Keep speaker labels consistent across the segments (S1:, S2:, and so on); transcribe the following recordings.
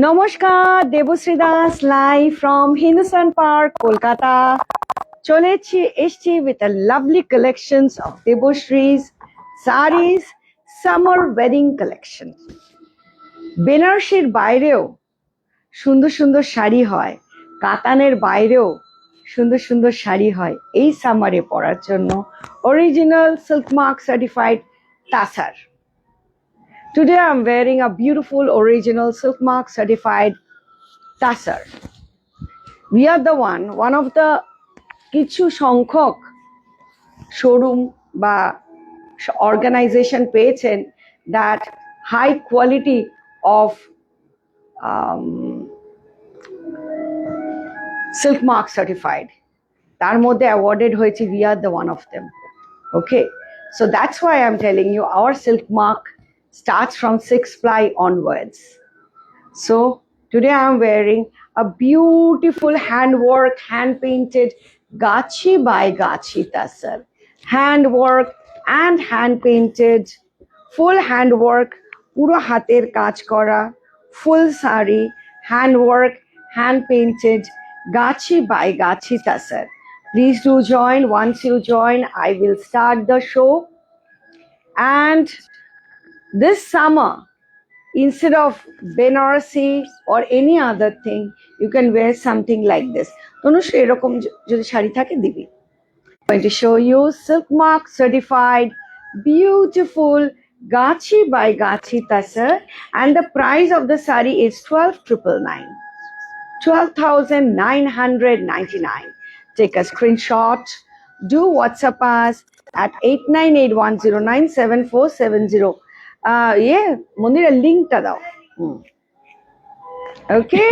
S1: নমস্কার, Debashree Das live from Hindustan park Kolkata চলে এসছি with a lovely collections of Debashree's sarees summer wedding collection. বেনারসির বাইরেও সুন্দর সুন্দর শাড়ি হয়, কাতানের বাইরেও সুন্দর সুন্দর শাড়ি হয় এই সামারে পরার জন্য। Original silk mark certified তাসার। Today I'm wearing a beautiful original silk mark certified tassar. We are the one of the কিছু সংখ্যক শোরুম বা organization পেয়েছেন that high quality of silk mark certified. তার মধ্যে awarded হয়েছে, we are the one of them. Okay, so that's why I'm telling you our silk mark starts from 6 ply onwards. So today I'm wearing a beautiful handwork, hand painted Gachi by Gachi tassar. Handwork and hand painted, full handwork, puro hater kaj kora, full sari, handwork, hand painted Gachi by Gachi tassar. Please do join. Once you join, I will start the show. And this summer, instead of Benarsi or any other thing, you can wear something like this. Tanush, erokom jodi shari thake dibi. I'm going to show you silk mark certified, beautiful Gachi by Gachi tassar, and the price of the sari is 12,999. 12,999. Take a screenshot. Do WhatsApp us at 8981097470. মন্দিরের লিঙ্কটা দাও। Okay,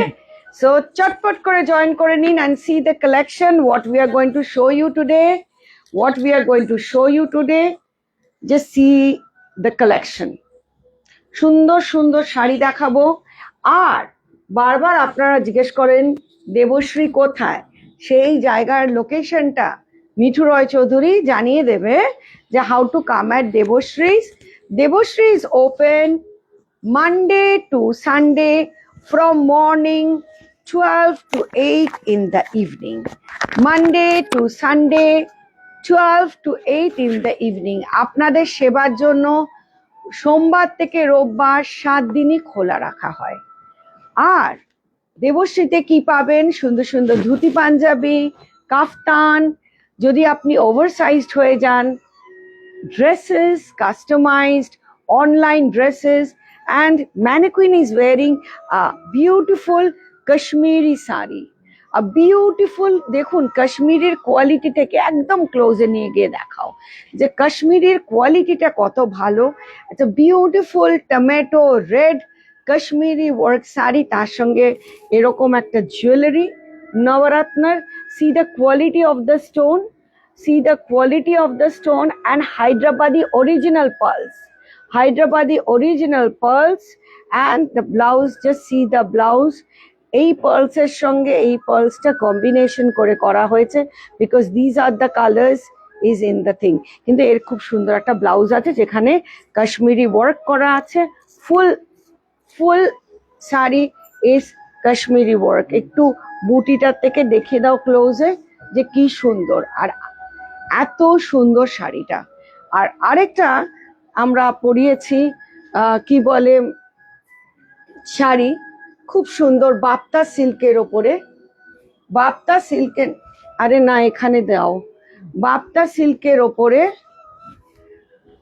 S1: so চটপট করে join করে নিন and see the collection. What we are going to show you today. Just see the collection. সুন্দর সুন্দর শাড়ি দেখাবো। আর বারবার আপনারা জিজ্ঞেস করেন দেবশ্রী কোথায়, সেই জায়গার লোকেশনটা মিঠু রয় চৌধুরী জানিয়ে দেবে যে how to come at Debashree's. Debashree is open Monday to Sunday from morning 12 to 8 in the evening. Monday to Sunday 12 to 8 in the evening. আপনাদের সেবার জন্য সোমবার থেকে রোববার 7 দিনই খোলা রাখা হয়। আর দেবশ্রীতে কি পাবেন? সুন্দর সুন্দর ধুতি পাঞ্জাবি, কাফতান, যদি আপনি ওভারসাইজড হয়ে যান, dresses, customized online dresses, and mannequin is wearing a beautiful Kashmiri sari. A beautiful, দেখুন কাশ্মীরের কোয়ালিটি থেকে একদম ক্লোজে নিয়ে গিয়ে দেখাও যে কাশ্মীরের কোয়ালিটিটা কত ভালো। একটা beautiful tomato red Kashmiri work sari, তার সঙ্গে এরকম একটা jewellery নবরত্নার। See the quality of the stone. See the quality of the stone and Hyderabadi original pearls. Hyderabadi original pearls and the blouse. Just see the blouse. এই pearls-এর সঙ্গে এই pearls-টা combination করে করা হয়েছে because these are the colors is in the thing. কিন্তু এর খুব সুন্দর একটা ব্লাউজ আছে যেখানে কাশ্মীরি ওয়ার্ক করা আছে। ফুল শাড়ি is কাশ্মীরি ওয়ার্ক। একটু বুটিটার থেকে দেখিয়ে দাও ক্লোজে যে কি সুন্দর, আর এত সুন্দর শাড়িটা। আর আরেকটা আমরা পরিয়েছি কি বলে শাড়ি, খুব সুন্দর বাপ্তা সিল্কের ওপরে, বাপ্তা সিল্কের, আরে না এখানে দাও, বাপ্তা সিল্কের ওপরে,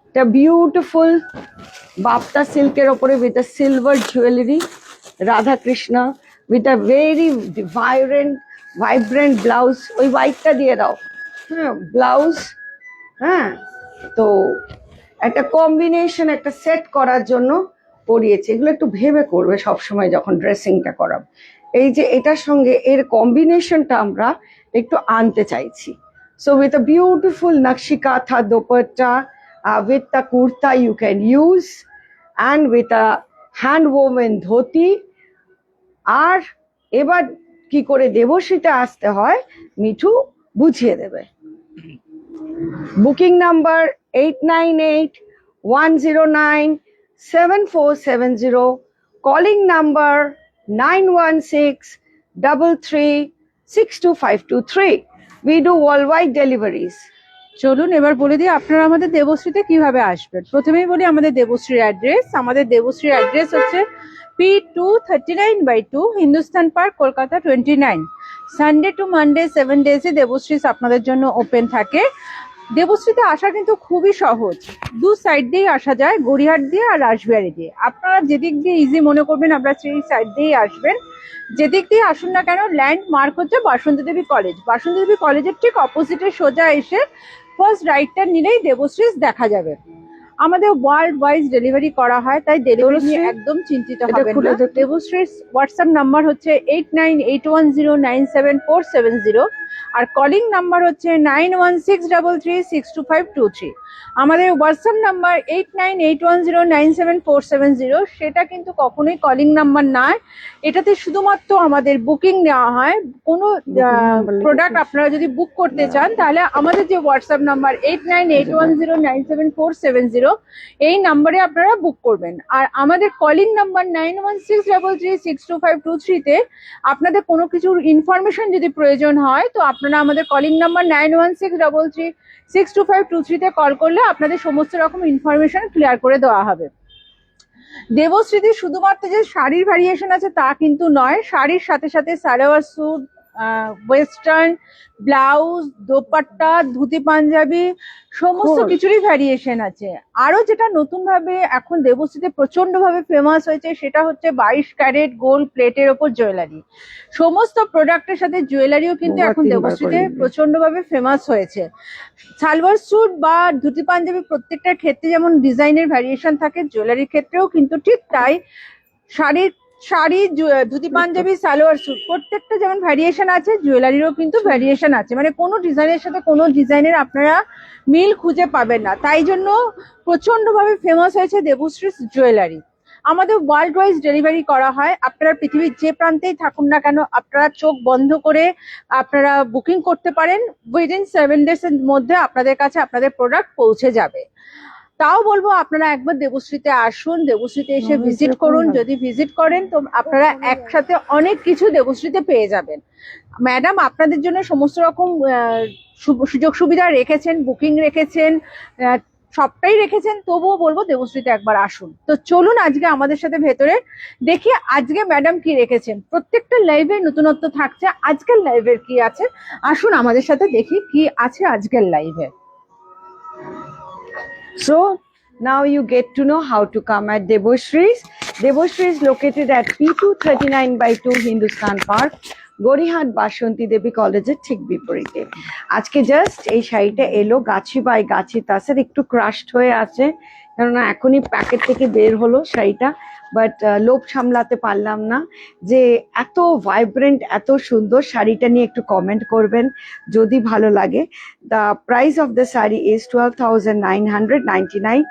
S1: একটা বিউটিফুল বাপ্তা সিল্কের ওপরে with a silver jewellery, Radha Krishna with a very vibrant blouse. ওই হোয়াইটটা দিয়ে দাও, হ্যাঁ ব্লাউজ। হ্যাঁ, তো একটা কম্বিনেশন, একটা সেট করার জন্য পরিয়েছে। এগুলো একটু ভেবে করবে সবসময় যখন ড্রেসিংটা করাবো। এই যে এটার সঙ্গে এর কম্বিনেশনটা আমরা একটু আনতে চাইছি। সো উইথ আ বিউটিফুল নকশি কাঁথা dupatta, with the kurta you can use, and with a hand woven dhoti. আর এবার কি করে দেবশ্রীতে আসতে হয় মিঠু বুঝিয়ে দেবে। Booking number 8981097470, calling number 9163362523. We do worldwide deliveries.
S2: চলুন এবার বলে দিই আপনারা আমাদের দেবশ্রীতে কিভাবে আসবেন। প্রথমেই বলি আমাদের দেবশ্রীর অ্যাড্রেস। আমাদের দেবশ্রীর অ্যাড্রেস হচ্ছে P239/2 Hindustan park, Kolkata 29। Sunday to Monday 7 ডেজে দেবশ্রী আপনাদের জন্য ওপেন থাকে। দেবশ্রীতে আসা কিন্তু খুবই সহজ, দু সাইড দিয়েই আসা যায়, গড়িয়াহাট দিয়ে আর রাসবিহারি দিয়ে। আপনারা যেদিক দিয়ে ইজি মনে করবেন আপনারা সেই সাইড দিয়েই আসবেন। যেদিক দিয়ে আসুন না কেন, ল্যান্ড মার্ক হচ্ছে বাসন্তী দেবী কলেজ। বাসন্তী দেবী কলেজের ঠিক অপোজিটে সোজা এসে ফার্স্ট রাইটটা নিলেই দেবশ্রী দেখা যাবে। আমাদের ওয়ার্ল্ড ওয়াইজ ডেলিভারি করা হয়, তাই ডেলিভারি নিয়ে একদম চিন্তিত হবেন না। দেবশ্রীর হোয়াটসঅ্যাপ নাম্বার হচ্ছে 8981097470 আর কলিং নাম্বার হচ্ছে 9163362523। আমাদের হোয়াটসঅ্যাপ নাম্বার 8981097470, সেটা কিন্তু কখনোই কলিং নাম্বার নয়। এটাতে শুধুমাত্র আমাদের বুকিং নেওয়া হয়। কোনো প্রোডাক্ট আপনারা যদি বুক করতে চান তাহলে আমাদের যে হোয়াটসঅ্যাপ নাম্বার 8981097470, এই নাম্বারে আপনারা বুক করবেন। আর আমাদের কলিং নাম্বার 9163362523 আপনাদের কোনো কিছুর ইনফরমেশন যদি প্রয়োজন হয় তো আপনারা আমাদের কলিং নাম্বার 9163362523 কল করলে আপনাদের সমস্ত রকম ইনফরমেশন ক্লিয়ার করে দেওয়া হবে। দেবশ্রীতে শুধুমাত্র যে শাড়ির ভ্যারিয়েশন আছে তা কিন্তু নয়, শাড়ির সাথে সাথে salwar suit, western blouse, dupatta, dhoti panjabi সমস্ত কিছুরই ভ্যারিয়েশন আছে। আরো যেটা নতুন ভাবে এখন দেবশ্রীতে প্রচন্ড ভাবে ফেমাস হয়েছে সেটা হচ্ছে 22 ক্যারেট গোল্ড প্লেটের ওপর জুয়েলারি। সমস্ত প্রোডাক্টের সাথে জুয়েলারিও কিন্তু এখন দেবশ্রীতে প্রচন্ড ভাবে ফেমাস হয়েছে। সালোয়ার স্যুট বা ধুতি পাঞ্জাবি প্রত্যেকটার ক্ষেত্রে যেমন ডিজাইনের ভ্যারিয়েশন থাকে, জুয়েলারির ক্ষেত্রেও কিন্তু ঠিক তাই। শাড়ি, ধুতি পাঞ্জাবি, সালোয়ার স্যুট প্রত্যেকটা যেমন ভ্যারিয়েশন আছে, জুয়েলারিরও কিন্তু ভ্যারিয়েশন আছে। মানে কোনো ডিজাইনের সাথে কোনো ডিজাইনের আপনারা মিল খুঁজে পাবেন না, তাই জন্য প্রচন্ড ভাবে ফেমাস হয়েছে দেবশ্রী জুয়েলারি। আমাদের ওয়ার্ল্ড ওয়াইজ ডেলিভারি করা হয়। আপনারা পৃথিবীর যে প্রান্তেই থাকুন না কেন আপনারা চোখ বন্ধ করে আপনারা বুকিং করতে পারেন। উইদিন 7 ডেজ এর মধ্যে আপনাদের কাছে আপনাদের প্রোডাক্ট পৌঁছে যাবে। তাও বলবো আপনারা একবার দেবশ্রীতে আসুন, দেবশ্রীতে এসে ভিজিট করুন। যদি ভিজিট করেন তো আপনারা একসাথে অনেক কিছু দেবশ্রীতে পেয়ে যাবেন। ম্যাডাম আপনাদের জন্য সমস্ত রকম সুযোগ সুবিধা রেখেছেন, বুকিং রেখেছেন, সবটাই রেখেছেন, তবুও বলবো দেবশ্রীতে একবার আসুন। তো চলুন আজকে আমাদের সাথে ভেতরে দেখি আজকে ম্যাডাম কি রেখেছেন। প্রত্যেকটা লাইভে নতুনত্ব থাকছে, আজকের লাইভের কি আছে আসুন আমাদের সাথে দেখি কি আছে আজকের লাইভে।
S1: So now you get to know how to come at Debashree's. Debashri is located at P239/2 Hindustan Park, Gariahat Basanti Devi কলেজের ঠিক বিপরীতে। আজকে জাস্ট এই শাড়িটা এলো গাছি বাই গাছি, তাছাড়া একটু ক্রাশড হয়ে আছে কেননা এখনই প্যাকেট থেকে বের হলো শাড়িটা, বাট লোভ সামলাতে পারলাম না। যে এত ভাইব্রেন্ট এত সুন্দর শাড়িটা নিয়ে একটু কমেন্ট করবেন যদি ভালো লাগে। The price of the sari is 12,999,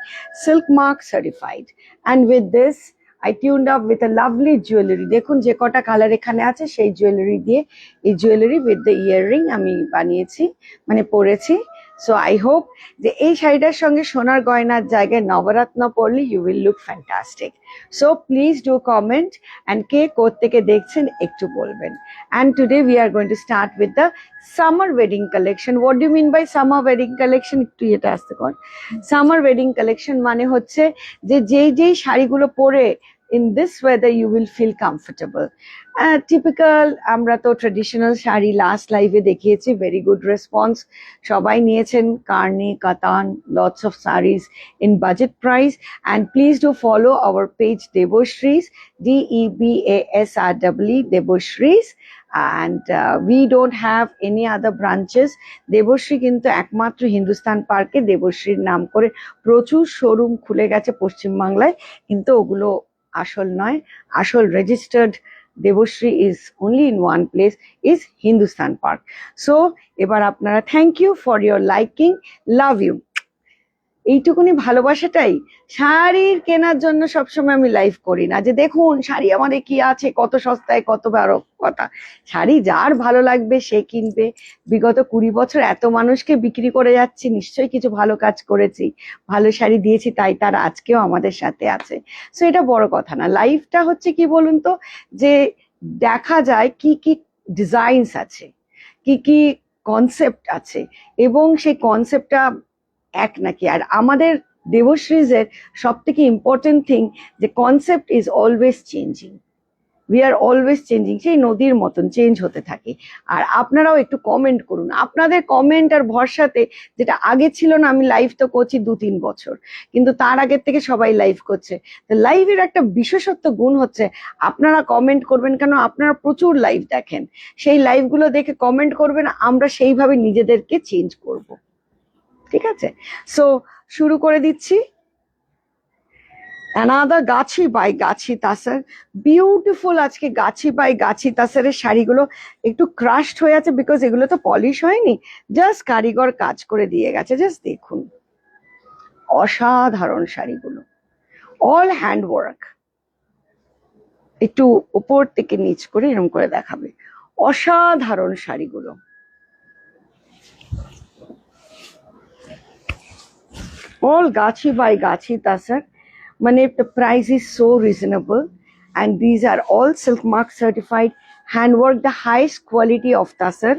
S1: silk mark certified, and with this I tuned up with a lovely jewelry. দেখুন যে কটা কালার এখানে আছে সেই জুয়েলারি দিয়ে, এই জুয়েলারি উইথ দ্য ইয়াররিং আমি বানিয়েছি, মানে পরেছি। সো আই হোপ যে এই শাড়িটার সঙ্গে সোনার গয়নার জায়গায় নবরত্ন পরলে you will look fantastic. So please do comment and কে কোত্থেকে দেখছেন একটু বলবেন। And today we are going to start with the summer wedding collection. What do mean by summer wedding collection? একটু এটা আসতে কর। সামার ওয়েডিং কালেকশন মানে হচ্ছে যে যেই শাড়িগুলো পরে in this weather you will feel comfortable. Typical আমরা তো ট্রেডিশনাল শাড়ি লাস্ট লাইভে দেখিয়েছি, ভেরি গুড রেসপন্স, সবাই নিয়েছেন। কার্নি, কাতান, lots of series in budget price. And please do follow our page Debashrees, DEBASREE, Debashrees. And we don't have any other branches. Debashree কিন্তু একমাত্র হিন্দুস্তান পার্কে দেবশ্রীর নাম করে প্রচুর শোরুম খুলে গেছে পশ্চিমবাংলায়, কিন্তু ওগুলো আসল নয়। আসল registered Debashree is only in one place, is Hindustan park. So এবার আপনারা thank you for your liking, love you. এইটুকুনি ভালোবাসাটাই। শাড়ির কেনার জন্য সবসময় আমি লাইভ করি না যে দেখুন শাড়ি আমাদের কি আছে, কত সস্তায় কত বারো, কথা। শাড়ি যার ভালো লাগবে সে কিনবে। বিগত 20 বছর এত মানুষকে বিক্রি করে যাচ্ছি, নিশ্চয়ই কিছু ভালো কাজ করেছি, ভালো শাড়ি দিয়েছি, তাই তারা আজকেও আমাদের সাথে আছে। সো এটা বড় কথা না। লাইফটা হচ্ছে কি বলুন তো, যে দেখা যায় কি কি ডিজাইনস আছে, কি কি কনসেপ্ট আছে, এবং সেই কনসেপ্টটা এক নাকি। আর আমাদের দেবশ্রীজের সব থেকে ইম্পর্টেন্ট থিং যে concept is always changing, we are always changing, সেই নদীর মতন চেঞ্জ হতে থাকে। আর আপনারাও একটু কমেন্ট করুন, আপনাদের কমেন্ট আর ভরসাতে, যেটা আগে ছিল না, আমি লাইভ তো করছি 2-3 বছর, কিন্তু তার আগের থেকে সবাই লাইভ করছে। তো লাইভের একটা বিশেষত্ব গুণ হচ্ছে আপনারা কমেন্ট করবেন, কেন আপনারা প্রচুর লাইভ দেখেন, সেই লাইভগুলো দেখে কমেন্ট করবেন, আমরা সেইভাবে নিজেদেরকে চেঞ্জ করব। ঠিক আছে, সো শুরু করে দিচ্ছি। Another Gachhi by Gachhi তাসার, beautiful. আজকে গাছি বাই গাছি তাসারের শাড়িগুলো একটু ক্রাশড হয়ে আছে, বিকজ এগুলো তো পলিশ হয়নি, জাস্ট কারিগর কাজ করে দিয়ে গেছে। জাস্ট দেখুন, অসাধারণ শাড়িগুলো, অল হ্যান্ড ওয়ার্ক। একটু উপর থেকে নিচ করে এরকম করে দেখাবে, অসাধারণ শাড়িগুলো। All Gachi by Gachi Tasar. Mane, the price is so reasonable, and these are all Silk Mark certified handwork, the highest quality of Tasar.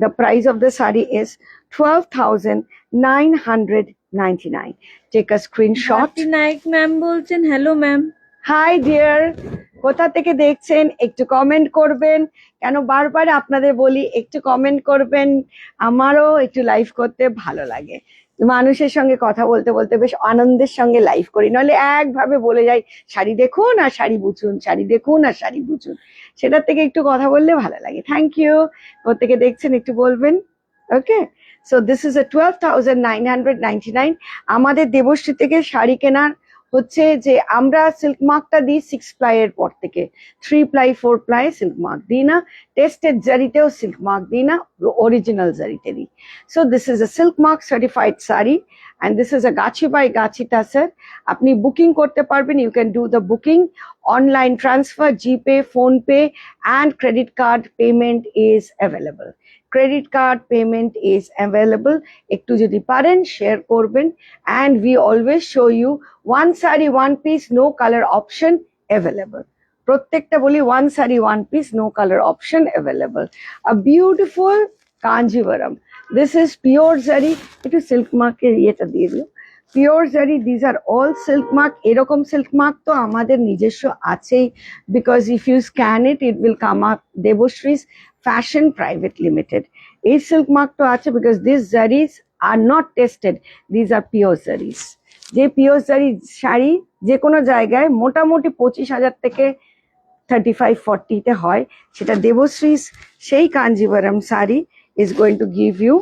S1: The price of the sari is 12,999. Take a screenshot.
S3: Naik ma'am বলছেন, hello ma'am.
S1: Hi dear, কোথা থেকে দেখছেন একটু comment করবেন। কেন বারবার আপনাদের বলি একটু কমেন্ট করবেন, আমারও একটু লাইভ করতে ভালো লাগে। মানুষের সঙ্গে কথা বলতে বলতে বেশ আনন্দের সঙ্গে লাইভ করি, নইলে একভাবে বলে যাই শাড়ি দেখুন আর শাড়ি বুঝুন, শাড়ি দেখুন আর শাড়ি বুঝুন। সেটার থেকে একটু কথা বললে ভালো লাগে। Thank you. কোথেকে দেখছেন একটু বলবেন। Okay, so this is a 12,999। আমাদের দেবশ্রী থেকে শাড়ি কেনার হচ্ছে যে আমরা সিল্ক মার্কটা দিই 6 প্লাইয়ের পর থেকে, 3 প্লাই 4 প্লাই সিল্ক মার্ক দিই না, টেস্টেড জারিতেও সিল্ক মার্ক দিই না, অরিজিনাল জারিতে দিই। So this is a silk mark certified sari, and this is a gachhi by গাছি তাসার। আপনি বুকিং করতে পারবেন, you can do the booking online transfer, GPay, PhonePe, and credit card payment is available. Credit card payment is available. একটু যদি পারেন share করবেন। And we always show you one saree one piece, no color option available. প্রত্যেকটা বলি one saree one piece, no color option available. A beautiful Kanjivaram. This is pure zari. একটু silk mark এর ইয়েটা দিয়ে দিও। Pure zari, these are all silk mark. এরকম silk mark তো আমাদের নিজস্ব আছেই, because if you scan it, it will come up Debashree's Fashion Private Limited. এই silk mark তো আছে because these zaris are not tested. These are pure zaris. যে pure জারি শাড়ি যে কোনো জায়গায় মোটামুটি 25,000 থেকে 35-40 হয়, সেটা দেবশ্রী সেই Kanjivaram sari is going to give you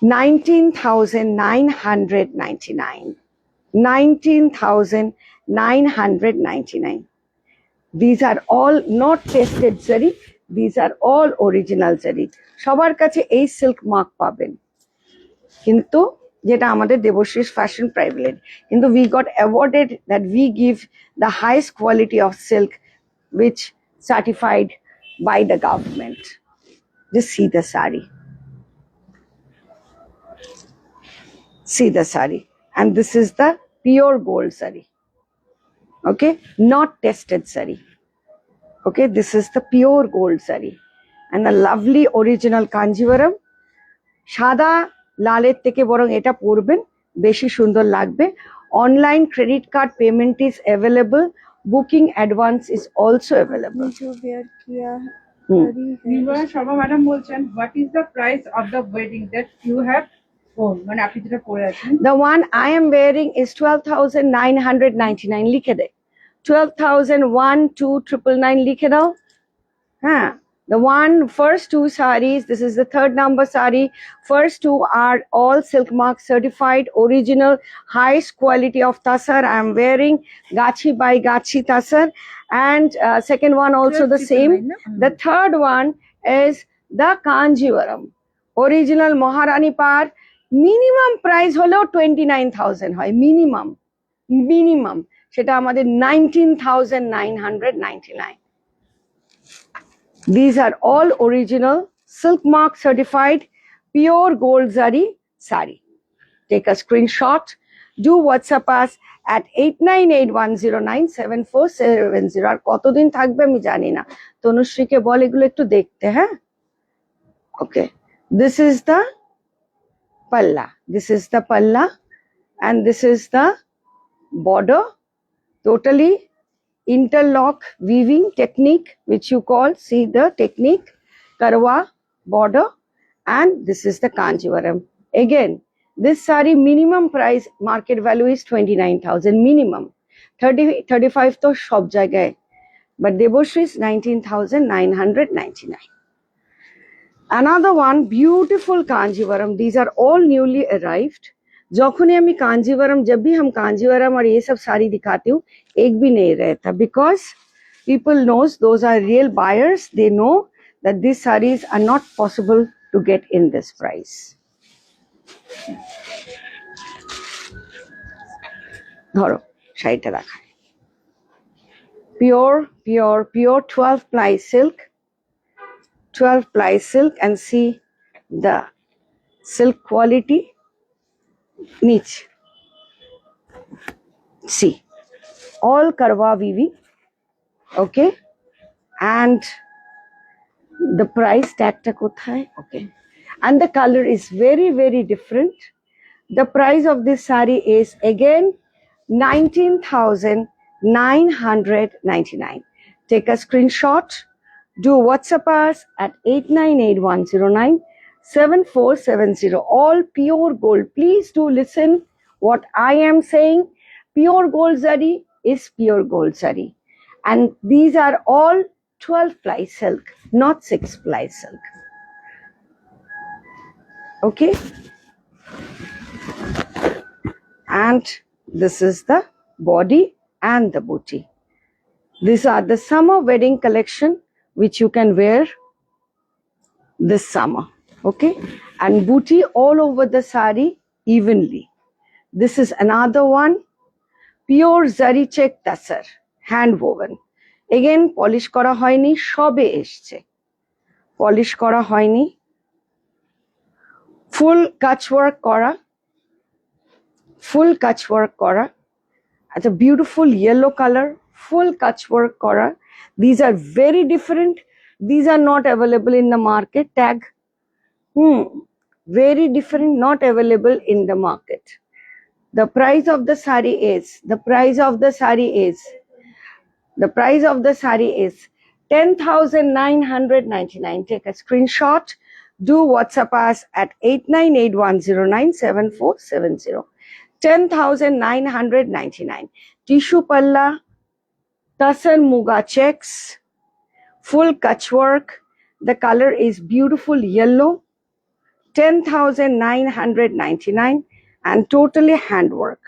S1: 19,999. 19,999. These are all not tested zari, these are all original zari. সবার কাছে এই সিল্ক মার্ক পাবেন, কিন্তু যেটা আমাদের দেবশ্রী ফ্যাশন প্রাইভেট, কিন্তু we got awarded that we give the highest quality of silk which certified by the government. Just see the sari, see the sari, and this is the pure gold sari. Okay, not tested sari. Okay, this is the pure gold sari and the lovely original Kanjivaram. সাদা লালের থেকে বরং এটা পরবেন, বেশি সুন্দর লাগবে। Online credit card payment is available, booking advance is also available.
S2: Sharma madam বলছেন, what is the price of the wedding that you have own, মানে আপনি যেটা পরে আছেন?
S1: The one I am wearing is 12,999. লিখে দে 12,001,299 লিখে দাও। হ্যাঁ, the one first two sarees, this is the third number saree, first two are all silk mark certified, original, highest quality of tasar. I am wearing Gachi by Gachi tasar, and second one also the same. The third one is the Kanjivaram original Maharani par. Minimum price হলো 29,000 হয়, minimum সেটা আমাদের 19,999. These are all original silk mark certified pure gold zari sari. Take a screenshot. Do WhatsApp us at 8981097470 আর কতদিন থাকবে আমি জানি না তনুশ্রীকে বল এগুলো একটু দেখতে হ্যাঁ ওকে this is the palla and this is the border totally interlock weaving technique which you call see the technique karwa border and this is the kanjivaram again this sari minimum price market value is 29,000 minimum 35 to shob jagay but Debashri is 19,999 another one beautiful kanjivaram these are all newly arrived যখনই আমি কাঞ্জিভারম जब भी हम कांजीवरम और ये सब साड़ी दिखाती हूँ एक भी नहीं रहता because people knows those are real buyers they know that these sarees are not possible to get in this price ধরো শাড়িটা দেখায় pure 12 ply silk and see the silk quality niche see all karwa weaving okay and the price tag ta kothay okay and the color is very different the price of this saree is again 19,999 take a screenshot do WhatsApp us at 8981097470 all pure gold please do listen what I am saying pure gold zari is pure gold zari and these are all 12 ply silk not 6 ply silk okay and this is the body and the booty these are the summer wedding collection which you can wear this summer okay and booty all over the sari evenly this is another one pure zari check tasar hand woven again polish kora hoyni shobe esche polish kora hoyni full catch work kora it's a beautiful yellow color full catch work kora these are very different these are not available in the market tag very different not available in the market the price of the sari is 10,999 take a screenshot do WhatsApp us at 8981097470 10,999 tissue palla tasar muga checks full catch work the color is beautiful yellow 10,999 and totally handwork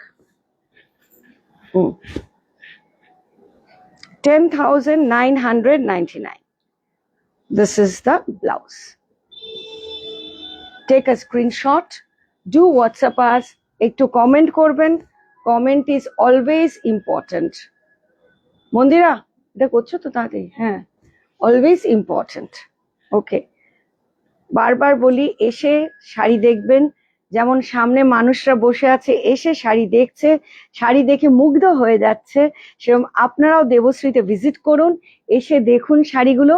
S1: 10,999 this is the blouse take a screenshot do WhatsApp us ekটু comment করবেন comment is always important মন্দিরা এটা করছো তো তাড়াতাড়ি হ্যাঁ always important okay বারবার বলি এসে শাড়ি দেখবেন যেমন সামনে মানুষরা বসে আছে এসে শাড়ি দেখছে শাড়ি দেখে মুগ্ধ হয়ে যাচ্ছে সেরকম আপনারাও দেবশ্রীতে ভিজিট করুন এসে দেখুন শাড়িগুলো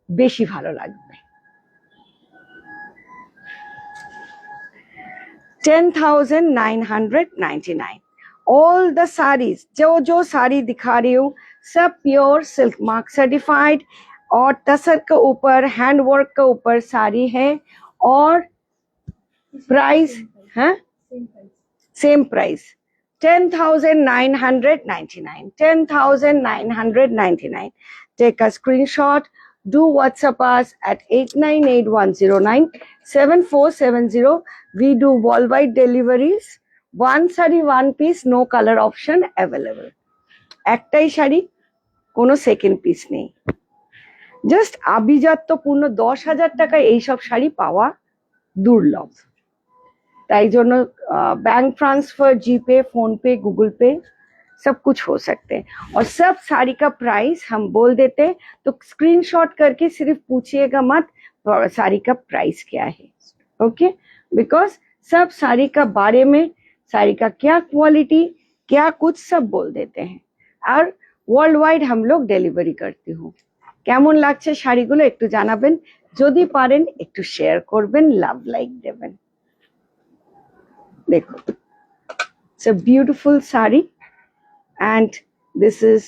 S1: বেশি ভালো লাগবে 10,999 all the sarees जो साड़ी दिखा रही हूँ सब प्योर सिल्क मार्क सर्टिफाइड और टसर के ऊपर हैंड वर्क के ऊपर साड़ी है और प्राइस है same price 10,999 take a screenshot do WhatsApp us at 8981097470 we do worldwide deliveries one saree one piece no color option available একটাই শাড়ি কোনো সেকেন্ড পিস নেই জাস্ট আভিজাত্যপূর্ণ 10,000 টাকায় এইসব শাড়ি পাওয়া দুর্লভ তাই জন্য bank transfer GPay PhonePe Google pay सब कुछ हो सकते हैं। और सब साड़ी का प्राइस हम बोल देते हैं, तो स्क्रीनशॉट करके सिर्फ पूछिएगा मत साड़ी का प्राइस क्या है, ओके? बिकॉज सब साड़ी का बारे में, साड़ी का क्या क्वालिटी, क्या कुछ सब बोल देते हैं। আর ওয়ার্ল্ড ওয়াইড हम लोग ডেলিভারি করতে হूँ। কেমন লাগছে শাড়িগুলো একটু জানাবেন, যদি পারেন একটু শেয়ার করবেন, লাভ লাইক দেবেন। দেখো, it's a beautiful saree and this is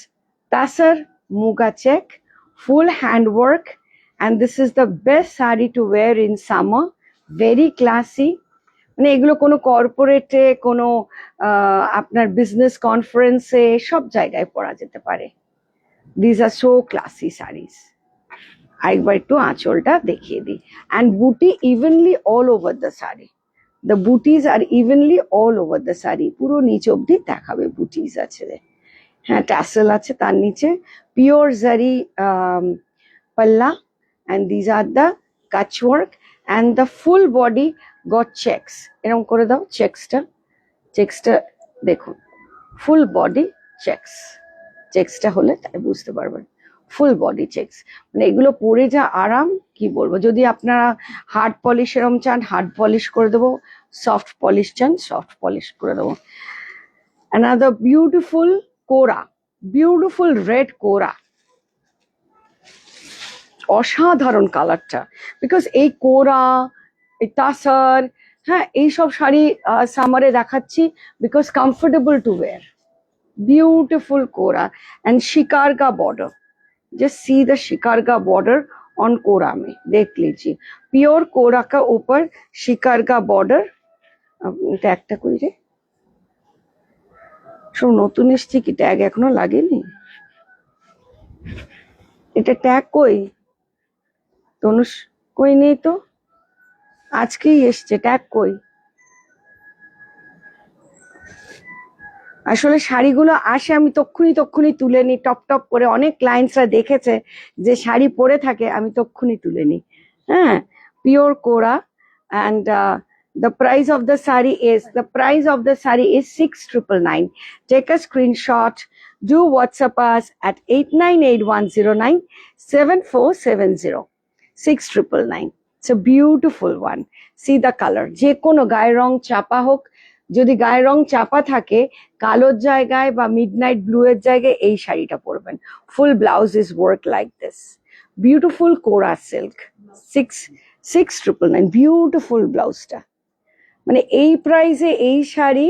S1: Tasar Muga check, full handwork, and this is the best saree to wear in summer, very classy। মানে এগুলো কোনো কর্পোরেটে, কোনো আপনার বিজনেস কনফারেন্সে সব জায়গায় পরা যেতে পারে। This are so classy saris. আরেকবার একটু আঁচলটা দেখিয়ে দিই। And buti evenly all over the sari, the butis are evenly all over the sari, পুরো নিচ অব্দি দেখাবে বুটিজ আছে। হ্যাঁ, ট্যাসেল আছে তার নিচে, পিওর জারি পাল্লা, অ্যান্ড দিজ আর দ্য কাচ work, and the full body goat checks. এরকম করে দাও চেকসটা, চেকসটা দেখুন, ফুল বডি চেকস। চেকসটা হলে তাই বুঝতে পারবেন, ফুল বডি চেকস। মানে এগুলো পরে যা আরাম, কি বলবো। যদি আপনারা হার্ড পলিশ এরম চান, হার্ড পলিশ করে দেবো, সফট পলিশ চান, সফট পলিশ করে দেবো। অ্যানাদার বিউটিফুল কোরা, বিউটিফুল রেড কোরা, অসাধারণ কালারটা। বিকজ এই কোরা, এই তাসার, হ্যাঁ, এইসব শাড়ি সামারে দেখাচ্ছি because comfortable to wear. Beautiful kora and shikargah border, just see the shikargah border on kora में, देख लीजिए प्योर कोरा का ऊपर शिकारगा बॉर्डर। ট্যাগটা কই রে, সব নতুন এসছে কি, ট্যাগ এখনো লাগেনি। এটা ট্যাগ কই তনুষ, কই নেই তো, আজকেই এসছে, ট্যাগ কই? আসলে শাড়িগুলো আসে, আমি তক্ষুনি তুলে নিই টপ টপ করে। অনেক ক্লায়েন্টসরা দেখেছে যে শাড়ি পরে থাকে, আমি তক্ষুনি তুলে নিই। হ্যাঁ, পিওর কোরা, and the price of the saree is 6999. Take a screenshot, do WhatsApp us at 8981097470, 6999. It's a beautiful one. See the color, যে কোনো গায়ের রং চাপা হোক, যদি গায়ের রং চাপা থাকে, কালোর জায়গায় বা মিডনাইট ব্লু এর জায়গায় এই শাড়িটা পরবেন। Full blouse is work like this, beautiful kora silk, 6999, beautiful ব্লাউজটা। মানে এই প্রাইসে এই শাড়ি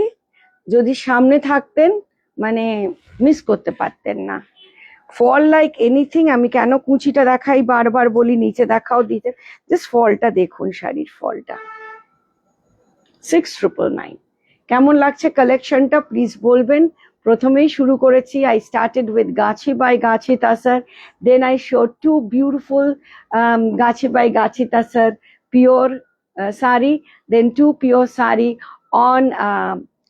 S1: যদি সামনে থাকতেন, মানে মিস করতে পারতেন না। ফল লাইক এনিথিং। আমি কেন কুচিটা দেখাই, বারবার বলি নিচে দেখাও, দিতে জাস্ট ফলটা দেখুন, শাড়ির ফলটা। 6999। কেমন লাগছে কালেকশনটা প্লিজ বলবেন। প্রথমেই শুরু করেছি, I started with ghicha by Gachhi tussar, then I showed two beautiful ghicha by Gachhi tussar pure saree, then two pure saree on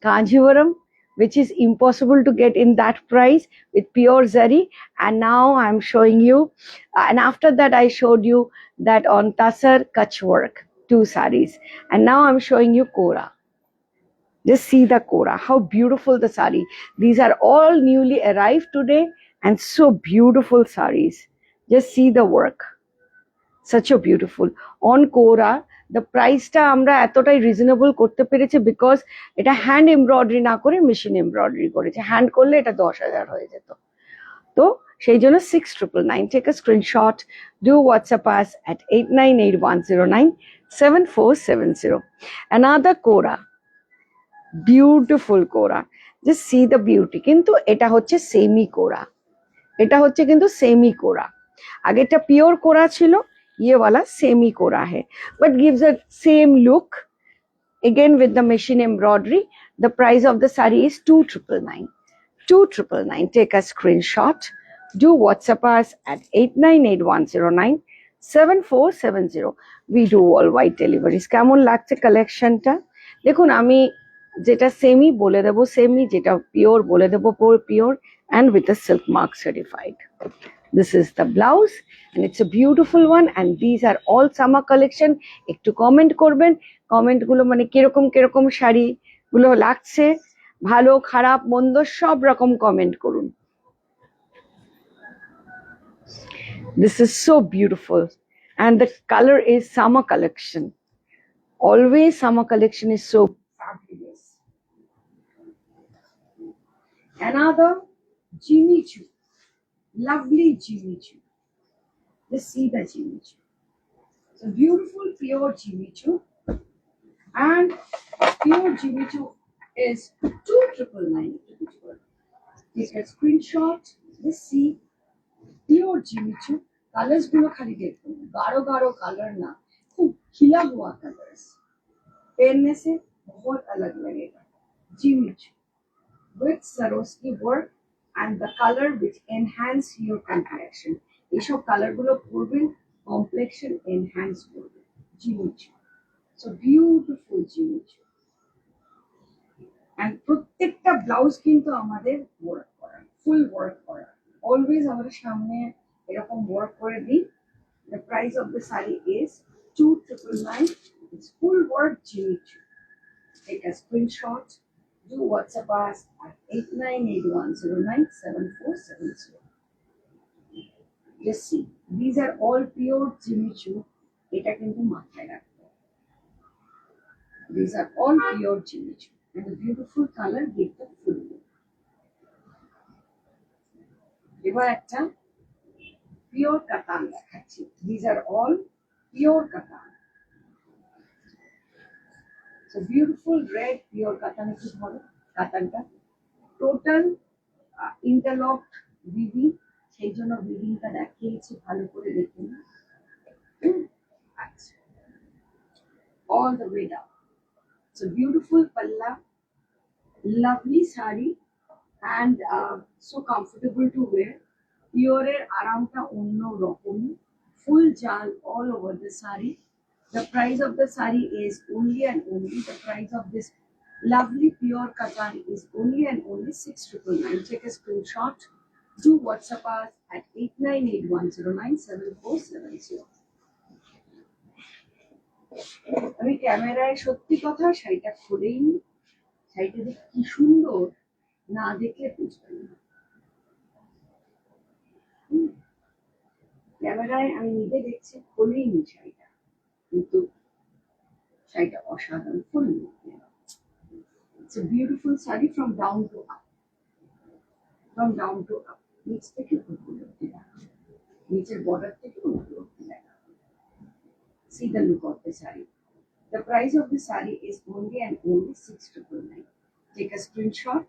S1: Kanjivaram, which is impossible to get in that price, with pure zari. And now I'm showing you, and after that I showed you that on Tasar Kutch work, two sarees, and now I'm showing you Kora. Just see the Kora, how beautiful the saree. These are all newly arrived today and so beautiful sarees. Just see the work, such a beautiful on Kora. The প্রাইসটা আমরা এতটাই reasonable করতে পেরেছি because এটা hand embroidery না করে machine embroidery করেছে। Hand করলে এটা 10,000 হয়ে যেত, তো সেই জন্য 6999। Take a screenshot, do WhatsApp us at 8981097470। Another kora, beautiful kora, just see the beauty. কিন্তু এটা হচ্ছে সেমি কোরা, এটা হচ্ছে কিন্তু সেমি কোরা। আগেরটা পিওর কোরা ছিল, ये वाला सेमी कोरा है, but gives a same look again with the machine embroidery. The price of the saree is 2999. 2999. Take a screenshot, do WhatsApp us at 8981097470. We do worldwide deliveries. কেমন লাগছে কালেকশনটা দেখুন। আমি যেটা সেমি বলে দেবো সেমি, যেটা পিওর বলে দেবো pure, and with the silk mark certified. This is the blouse and it's a beautiful one, and these are all summer collection. একটু কমেন্ট করবেন, কমেন্ট গুলো মানে কিরকম কিরকম শাড়ি গুলো লাগছে, ভালো খারাপ মন্দ সব রকম কমেন্ট করুন। This is so beautiful, and the color is summer collection. Always summer collection is so fabulous. Another Jimmy Choo, lovely Jimmy Choo. Just see the Jimmy Choo. So beautiful pure Jimmy Choo, and pure Jimmy Choo is 2999. Take a screenshot. Just see pure Jimmy Choo. Colors गुलो खाली देखो, गाढ़ो गाढ़ो colour ना, खूब खिला हुआ colours, पहनने से बहुत अलग लगेगा। Jimmy Choo with Swarovski work and the color which enhance your complexion. এইসব কালার গুলো পরবেন, complexion enhance করবে। Jimmy Choo. So beautiful Jimmy Choo. And প্রত্যেকটা ব্লাউজ কিন্তু আমাদের ওয়ার্ক করা, ফুল ওয়ার্ক করা। অলওয়েজ আমাদের সামনে এরকম ওয়ার্ক করে দিই। The price of the saree is 2999. It's full work Jimmy Choo. Take a screenshot. Do WhatsApp us at 8981097470. Just see. These are all pure Jimmy Choo. এটা কিন্তু মাথায় রাখবে। These are all pure Jimmy Choo. And the beautiful color give the full look. এবার একটা pure কাতান দেখাচ্ছি। These are all pure কাতান. So beautiful red pure কাতান একটু ধরো কাতানটা। টোটাল ইন্টারলকড উইভিং, সেই জন্য উইভিংটা দেখিয়েছি, ভালো করে দেখুন। আচ্ছা, all the way down. So beautiful palla, lovely sari, and so comfortable to wear. Pure aramta onno rokom, full jal all over the sari. The price of the sari is only and only, the price of this lovely pure katan is only and only 6999. Take a screenshot. Do WhatsApp us at 8981097470. আমি ক্যামেরায় সত্যি কথা শাড়িটা খুলেই নি, শাড়িটা যে কি সুন্দর না দেখলে বুঝবেন না। ক্যামেরায় আমি নিজে দেখছি, খুলেই নি শাড়িটা, কিন্তু শাড়িটা অসাধারণ, ফুল। It's a beautiful saree from down to up. From down to up. নিচ থেকে উপরে অবধি দেখা, নিচের বর্ডার থেকে উপরে অবধি দেখা। See the look of the saree. The price of the saree is only and only 6999. Take a screenshot.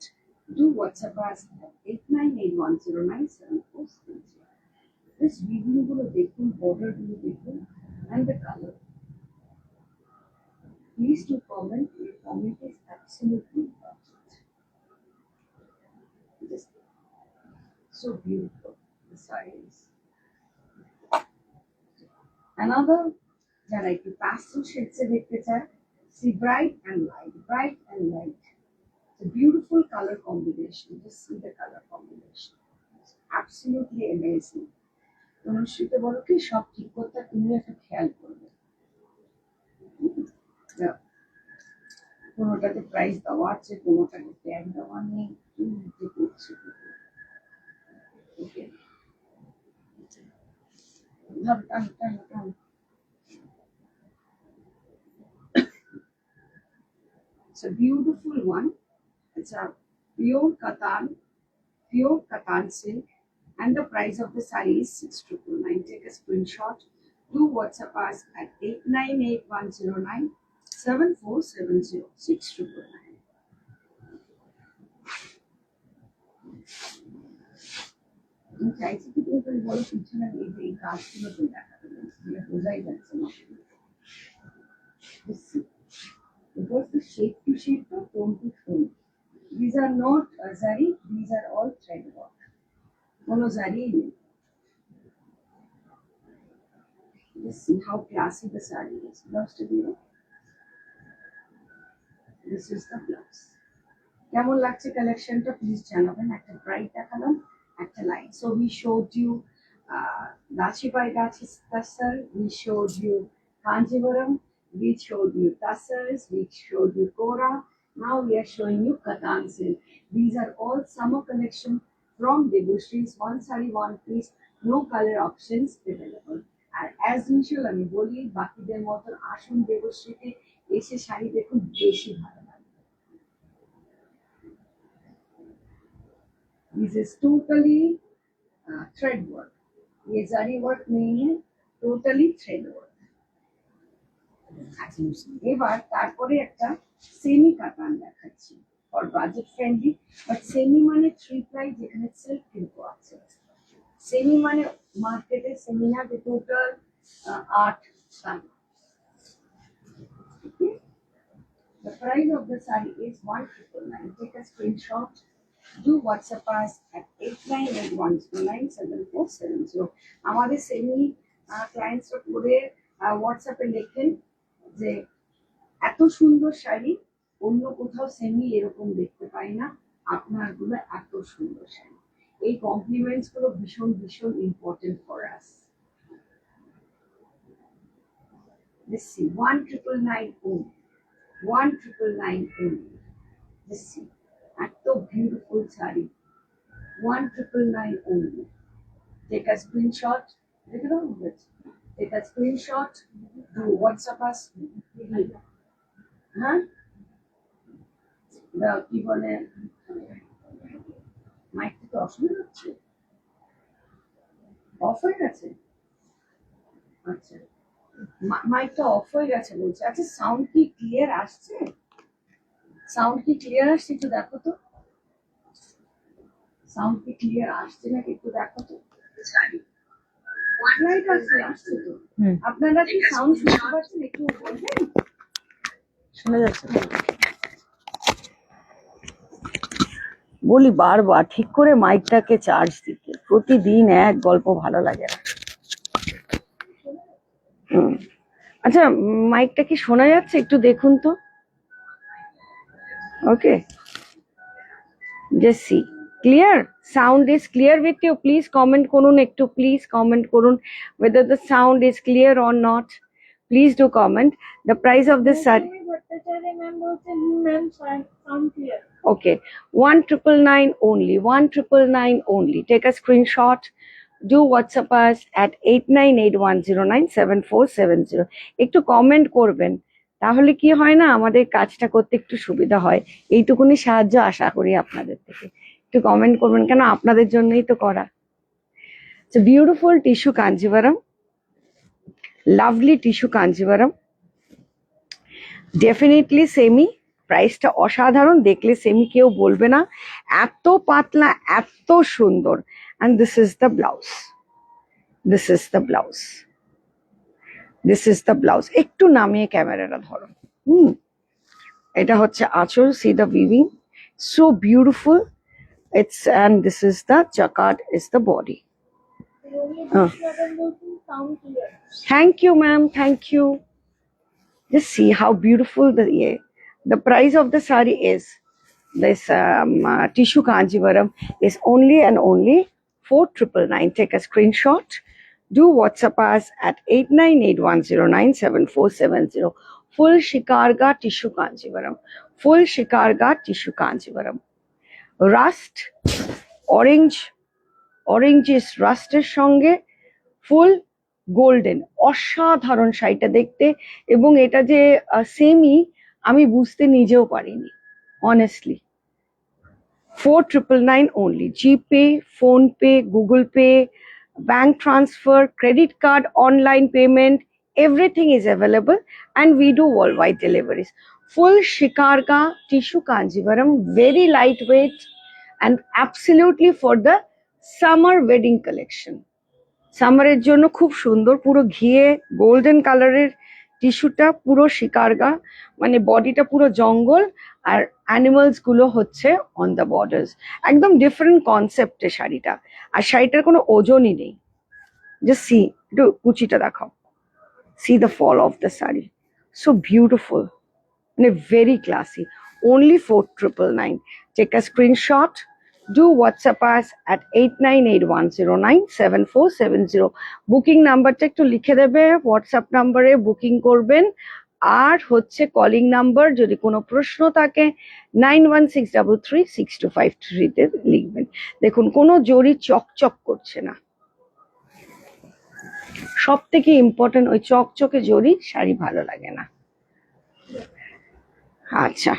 S1: Do WhatsApp us at 8981097470. This weaving গুলো দেখুন, border গুলো দেখুন, and the color. Please do comment. Your comment is absolutely perfect. Just so beautiful. The saree is. Another যারা একটু pastel shades এ দেখতে চায়, see bright and light, bright and light. It's a beautiful color combination. Just see the color combination. It's absolutely amazing. অনুষ্ঠিতে বলো কি সব ঠিক করতে তুমি একটা খেয়াল করবে। কোনোটাতে প্রাইস দেওয়া আছে, কোনোটাতে ট্যাগ দেওয়া নেই, কি করছে। ওকে, টান টান টান। It's a beautiful one. It's a pure katan silk, and the price of the saree is 6999. Take a screenshot. Do WhatsApp us at 8981097470. 6999. চাইছি কি তুমি বলো পিছনে এই কাজগুলো তো দেখাতে বোঝাই যাচ্ছে না। Because the shape to shape, the tone to tone. These are not zari, these are all thread work. Mono zari. Just see how classy the saree is. Blouse to be. This is the blouse. কেমন লাগছে কালেকশনটা please জানাবেন। একটা bright দেখালাম, একটা light. So we showed you Dachi by Dachi Tassar, we showed you Kanjivaram, we showed you Tassars, we showed you Kora, Now we are showing you Katan silk. These are all summer collection from Debushri's one saree, one piece, no color options available. R as usual আমি বলি বাকিদের মতন আসুন দেবশ্রীতে এসে শাড়ি দেখুন বেশি ভালো লাগবে। This is totally thread work. ये জারি work नहीं है, totally thread work. আচ্ছা, এবার তারপরে একটা সেমি কাতান দেখাচ্ছি for budget friendly, but semi মানে 3 প্লাই যেখানে সেলফ কিন্তু আছে। সেমি মানে মার্কেটে সেমি না যে টোটাল 8 সান। The price of the saree is 1999. Take a screenshot. Do WhatsApp us at 8981097470. আমাদের সেমি ক্লায়েন্টসরা করে হোয়াটসঅ্যাপে লেখেন যে এত সুন্দর শাড়ি অন্য কোথাও সেমি এরকম দেখতে পাই না, আপনার গুলো এত সুন্দর শাড়ি। এই কমপ্লিমেন্টস গুলো ভীষণ ভীষণ important for us. Let's see, 1999 only. 1999 only. Let's see. এত beautiful sari 1999 only. Take a screenshot. দেখে দাও take a screenshot, do WhatsApp us. হ্যাঁ কি বলে মাইকটা তো অসুবিধা হচ্ছে, অফ হয়ে গেছে। আচ্ছা মাইকটা অফ হয়ে গেছে বলছে। আচ্ছা সাউন্ড কি ক্লিয়ার আসছে? সাউন্ড কি ক্লিয়ার আসছে একটু দেখো তো, সাউন্ড কি ক্লিয়ার আসছে নাকি একটু দেখো তো। লাইট আসছে তো, আপনারা কি সাউন্ড শুনতে পাচ্ছেন একটু বলবেন?
S2: শোনা যাচ্ছে?
S1: বলি বারবার ঠিক করে মাইকটাকে চার্জ দিতে, প্রতিদিন এক গল্প ভালো লাগে না। আচ্ছা মাইকটা কি শোনা যাচ্ছে একটু দেখুন তো। Okay just see clear, sound is clear with you? Please comment করুন একটু, প্লিজ কমেন্ট করুন whether the sound is clear or not. Please do comment. The price of this saree,
S3: ma'am বলছেন ma'am sound clear.
S1: okay, 1999 only, 1999 only. Take a screenshot. Do WhatsApp us at 8981097470. একটু comment করবেন, তাহলে কি হয় না আমাদের কাজটা করতে একটু সুবিধা হয়। এইটুকুনি সাহায্য আশা করি আপনাদের থেকে। একটু কমেন্ট করবেন, কেন আপনাদের জন্যই তো করা। Beautiful tissue Kanjivaram, lovely tissue Kanjivaram, definitely semi. প্রাইসটা অসাধারণ, দেখলে সেমি কেউ বলবে না, এত পাতলা এত সুন্দর। and this is the blouse, this is the blouse, this is the blouse. একটু নামিয়ে ক্যামেরাটা ধরো। এটা হচ্ছে আঁচল, see the weaving, so beautiful. It's and this is the jacquard is the body. Thank you ma'am, thank you. Just see how beautiful the price of the saree is. This tissue kanjivaram is only and only 4999. Take a screenshot. Do WhatsApp us at 8981097470. Full shikarga tissue kanjivaram, full shikarga tissue kanjivaram. Rust orange, orange is rusted সঙ্গে ফুল golden, অসাধারণ শাড়িটা দেখতে। এবং এটা যে semi আমি বুঝতে নিজেও পারিনি honestly. 4999 only. GPay, PhonePe, Google Pay, bank transfer, credit card, online payment, everything is available, and we do worldwide deliveries. Full shikarga tissue kanjivaram, very lightweight and absolutely for the summer wedding collection. সামারের জন্য খুব সুন্দর, পুরো ঘিয়ে golden কালারের টিস্যুটা, পুরো শিকারগা, মানে বডিটা পুরো জঙ্গল আর অ্যানিমালস গুলো হচ্ছে অন দ্য বর্ডার্স। একদম ডিফারেন্ট কনসেপ্টে শাড়িটা, আর শাড়িটার কোনো ওজনই নেই। জাস্ট সি, একটু কুচিটা দেখাও, see the fall of the sari, so beautiful, মানে very classy. only 4999. Take a screenshot. Do WhatsApp us at 8981097470. Booking নাম্বারটা একটু লিখে দেবে, হোয়াটসঅ্যাপ নাম্বারে বুকিং করবেন। আর হচ্ছে কলিং নাম্বার, যদি কোনো প্রশ্ন থাকে 91633625 তে লিখবেন। দেখুন কোনো জরি চকচক করছে না, সব থেকে ইম্পর্টেন্ট ওই চকচকে জরি শাড়ি ভালো লাগে না। আচ্ছা,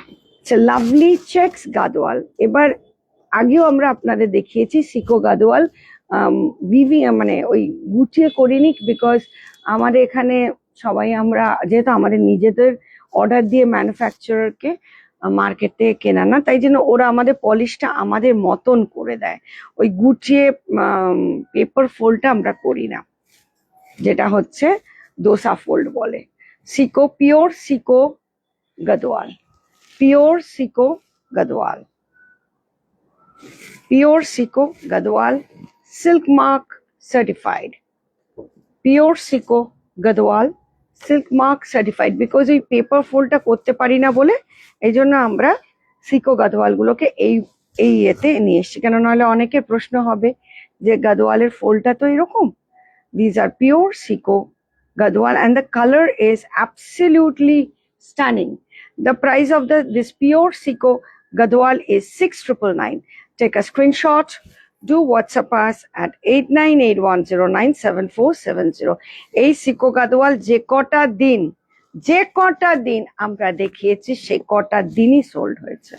S1: লাভলি চেকস গাদোয়াল। এবার আগেও আমরা আপনাদের দেখিয়েছি সিকো গাদোয়াল, ভিভি মানে ওই গুটিয়ে করিনি, বিকজ আমাদের এখানে সবাই আমরা যেহেতু আমাদের নিজেদের অর্ডার দিয়ে ম্যানুফ্যাকচারারকে মার্কেট থেকে কেনা না, তাই জন্য ওরা আমাদের পলিশটা আমাদের মতন করে দেয়। ওই গুটিয়ে পেপার ফোল্ডটা আমরা করি না, যেটা হচ্ছে দোসা ফোল্ড বলে। Sico, pure sico Gadwal, pure sico Gadwal, pure sico Gadwal, silk mark certified, pure sico Gadwal, silk mark certified. Because ওই পেপার ফোল্ডটা করতে পারি না বলে এই জন্য আমরা সিকো গাদোয়ালগুলোকে এই ইয়েতে নিয়ে এসছি, কেন নাহলে অনেকের প্রশ্ন হবে যে গাদোয়ালের ফোল্ডটা তো এরকম। These are pure Seiko Gadwal and the color is absolutely stunning. The price of this pure Seiko Gadwal is 6999. Take a screenshot, do WhatsApp us at 8981097470. এই Seiko Gadwal যে কটা দিন আমরা দেখিয়েছি সে কটা দিনই সোল্ড হয়েছে,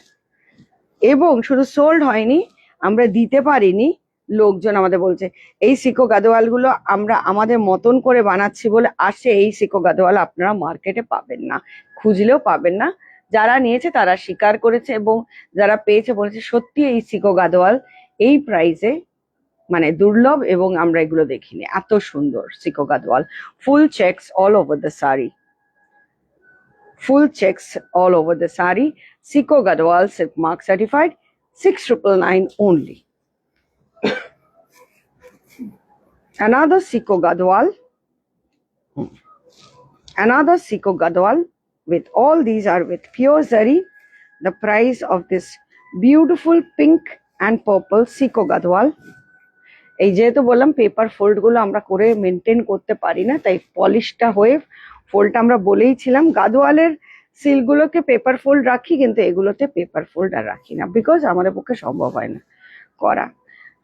S1: এবং শুধু সোল্ড হয়নি, আমরা দিতে পারিনি। লোকজন আমাদের বলছে এই সিকো গাদোয়াল গুলো আমরা আমাদের মতন করে বানাচ্ছি বলে আসে, এই সিকো গাদোয়াল আপনারা মার্কেটে পাবেন না, খুঁজলেও পাবেন না। যারা নিয়েছে তারা স্বীকার করেছে, এবং যারা পেয়েছে বলেছে সত্যি এই সিকো গাদোয়াল এই প্রাইসে মানে দুর্লভ, এবং আমরা এগুলো দেখিনি। এত সুন্দর sico Gadwal, full checks all over the sari, full checks all over the sari. Sico Gadwal silk mark certified, 6999 only. Another Seiko Gadwal, another Seiko Gadwal with all these are with pure zari. The price of this beautiful pink and purple Seiko Gadwal, এই যেহেতু বললাম paper fold গুলো আমরা করে maintain করতে পারি না, তাই পলিশটা হয়ে ফোল্ডটা আমরা বলেইছিলাম। গাদোয়ালের সিলগুলোকে পেপার ফোল্ড রাখি, কিন্তু এগুলোতে পেপার ফোল্ড আর রাখি না, বিকজ আমাদের পক্ষে সম্ভব হয় না করা।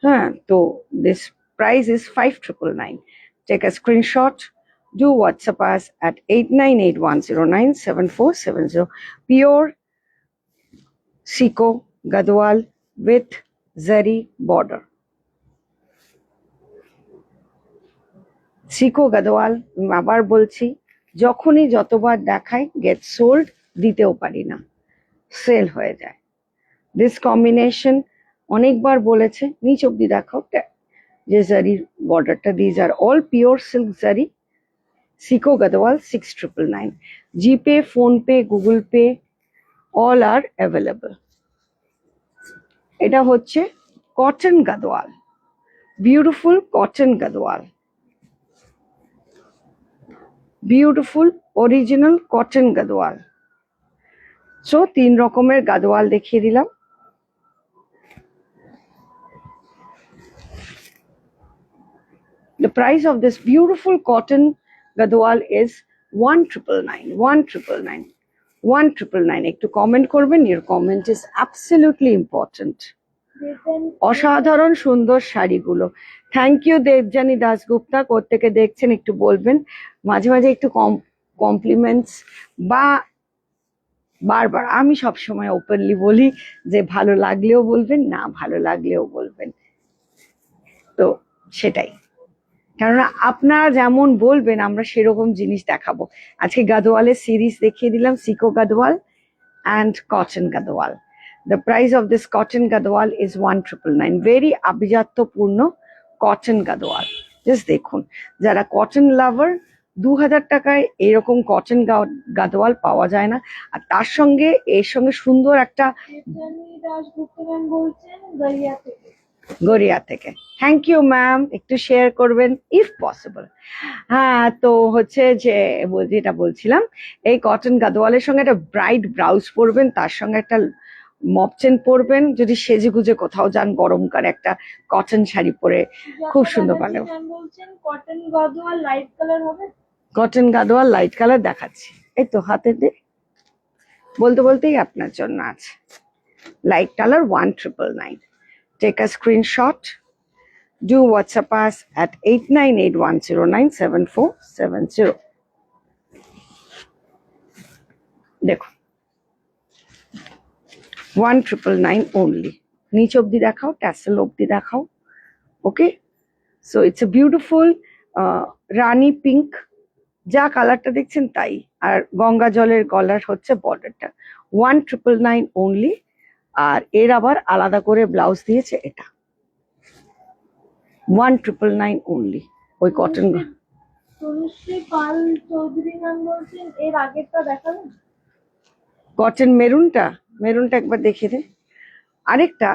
S1: হ্যাঁ, তো this price is 5999. Take a screenshot, do WhatsApp us at 8981097470. Pure Seiko Gadwal with zari border. Seiko Gadwal, আবার বলছি, যখনই যতবার দেখাই গেট সোল্ড, দিতেও পারি না, সেল হয়ে যায়। দিস কম্বিনেশন অনেকবার বলেছে, নিচ অব্দি দেখাও যে জারির বর্ডারটা। These are all pure silk zari, sico Gadwal 6999। G Pay, PhonePe, Google Pay all are available. এটা হচ্ছে cotton Gadwal, beautiful cotton Gadwal, beautiful original cotton Gadwal. So 3 রকমের গাদওয়াল দেখিয়ে দিলাম। The price of this beautiful cotton gadwal is 1999, 1999, 1999. একটু কমেন্ট করবেন, your comment is absolutely important. অসাধারণ সুন্দর শাড়িগুলো। থ্যাংক ইউ দেবজানী দাসগুপ্তা, কোত্থেকে দেখছেন একটু বলবেন। মাঝে মাঝে একটু কমপ্লিমেন্টস বা বারবার, আমি সবসময় ওপেনলি বলি যে ভালো লাগলেও বলবেন, না ভালো লাগলেও বলবেন, তো সেটাই। কেননা আপনারা যেমন বলবেন আমরা সেরকম জিনিস দেখাবো। আজকে গাদওয়ালের সিরিজ দেখিয়ে দিলাম, সিকো Gadwal and cotton Gadwal. The price of this cotton Gadwal is 1999। Very আভিজাত্যপূর্ণ কটন গাদওয়াল। জাস্ট দেখুন, যারা কটন লাভার, 2000 টাকায় এরকম কটন গাদওয়াল পাওয়া যায় না। আর তার সঙ্গে এর সঙ্গে সুন্দর একটা গড়িয়া থেকে। থ্যাংক ইউ ম্যাম, একটু শেয়ার করবেন ইফ পসিবল। হ্যাঁ, তো হচ্ছে যে যেটা বলছিলাম, এই কটন গাদওয়ালের সঙ্গে একটা ব্রাইট ব্লাউজ পরবেন, তার সঙ্গে একটা মপচেন পরবেন, যদি সেজে গুজে কোথাও যান, গরমকালে একটা কটন শাড়ি পরে খুব সুন্দর পাবেন।
S3: বলছেন কটন গাদওয়াল লাইট কালার হবে,
S1: কটন গাদওয়াল লাইট কালার দেখাচ্ছি। এই তো হাতে দে, বলতে বলতেই আপনার জন্য আছে। Light colour 1999। Take a screenshot, do WhatsApp us at 8981097470। দেখো 1999 only। নিচ অব্দি দেখাও, ট্যাসেল অব্দি দেখাও। Okay, so it's a beautiful rani pink, যা কালারটা দেখছেন তাই। আর গঙ্গা জলের কলার হচ্ছে বর্ডারটা। 1999 only। আর এর আবার আলাদা করে ব্লাউজ দিয়েছে এটা। 1999 only। ওই কটন
S3: তনুশ্রী পাল চৌধুরী ম্যাম বলছেন এর আগেরটা দেখাবেন?
S1: কটন মেরুনটা একবার দেখিয়ে দে। আরেকটা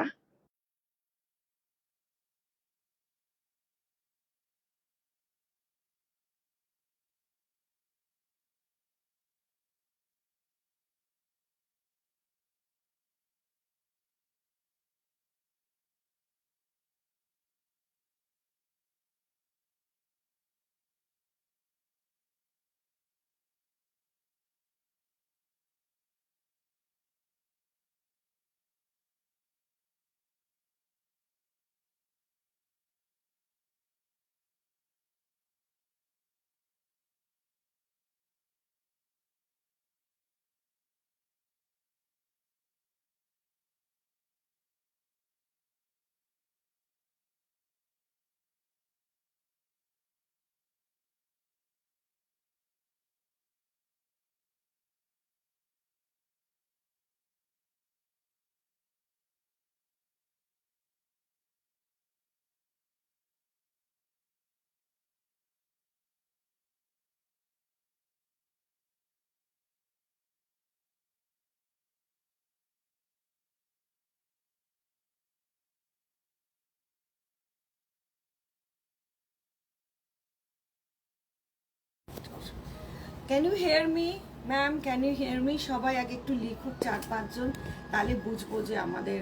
S1: can you hear me ma'am, can you hear me? সবাই আগে একটু লিখুক 4-5 জন, তাহলে বুঝবো যে আমাদের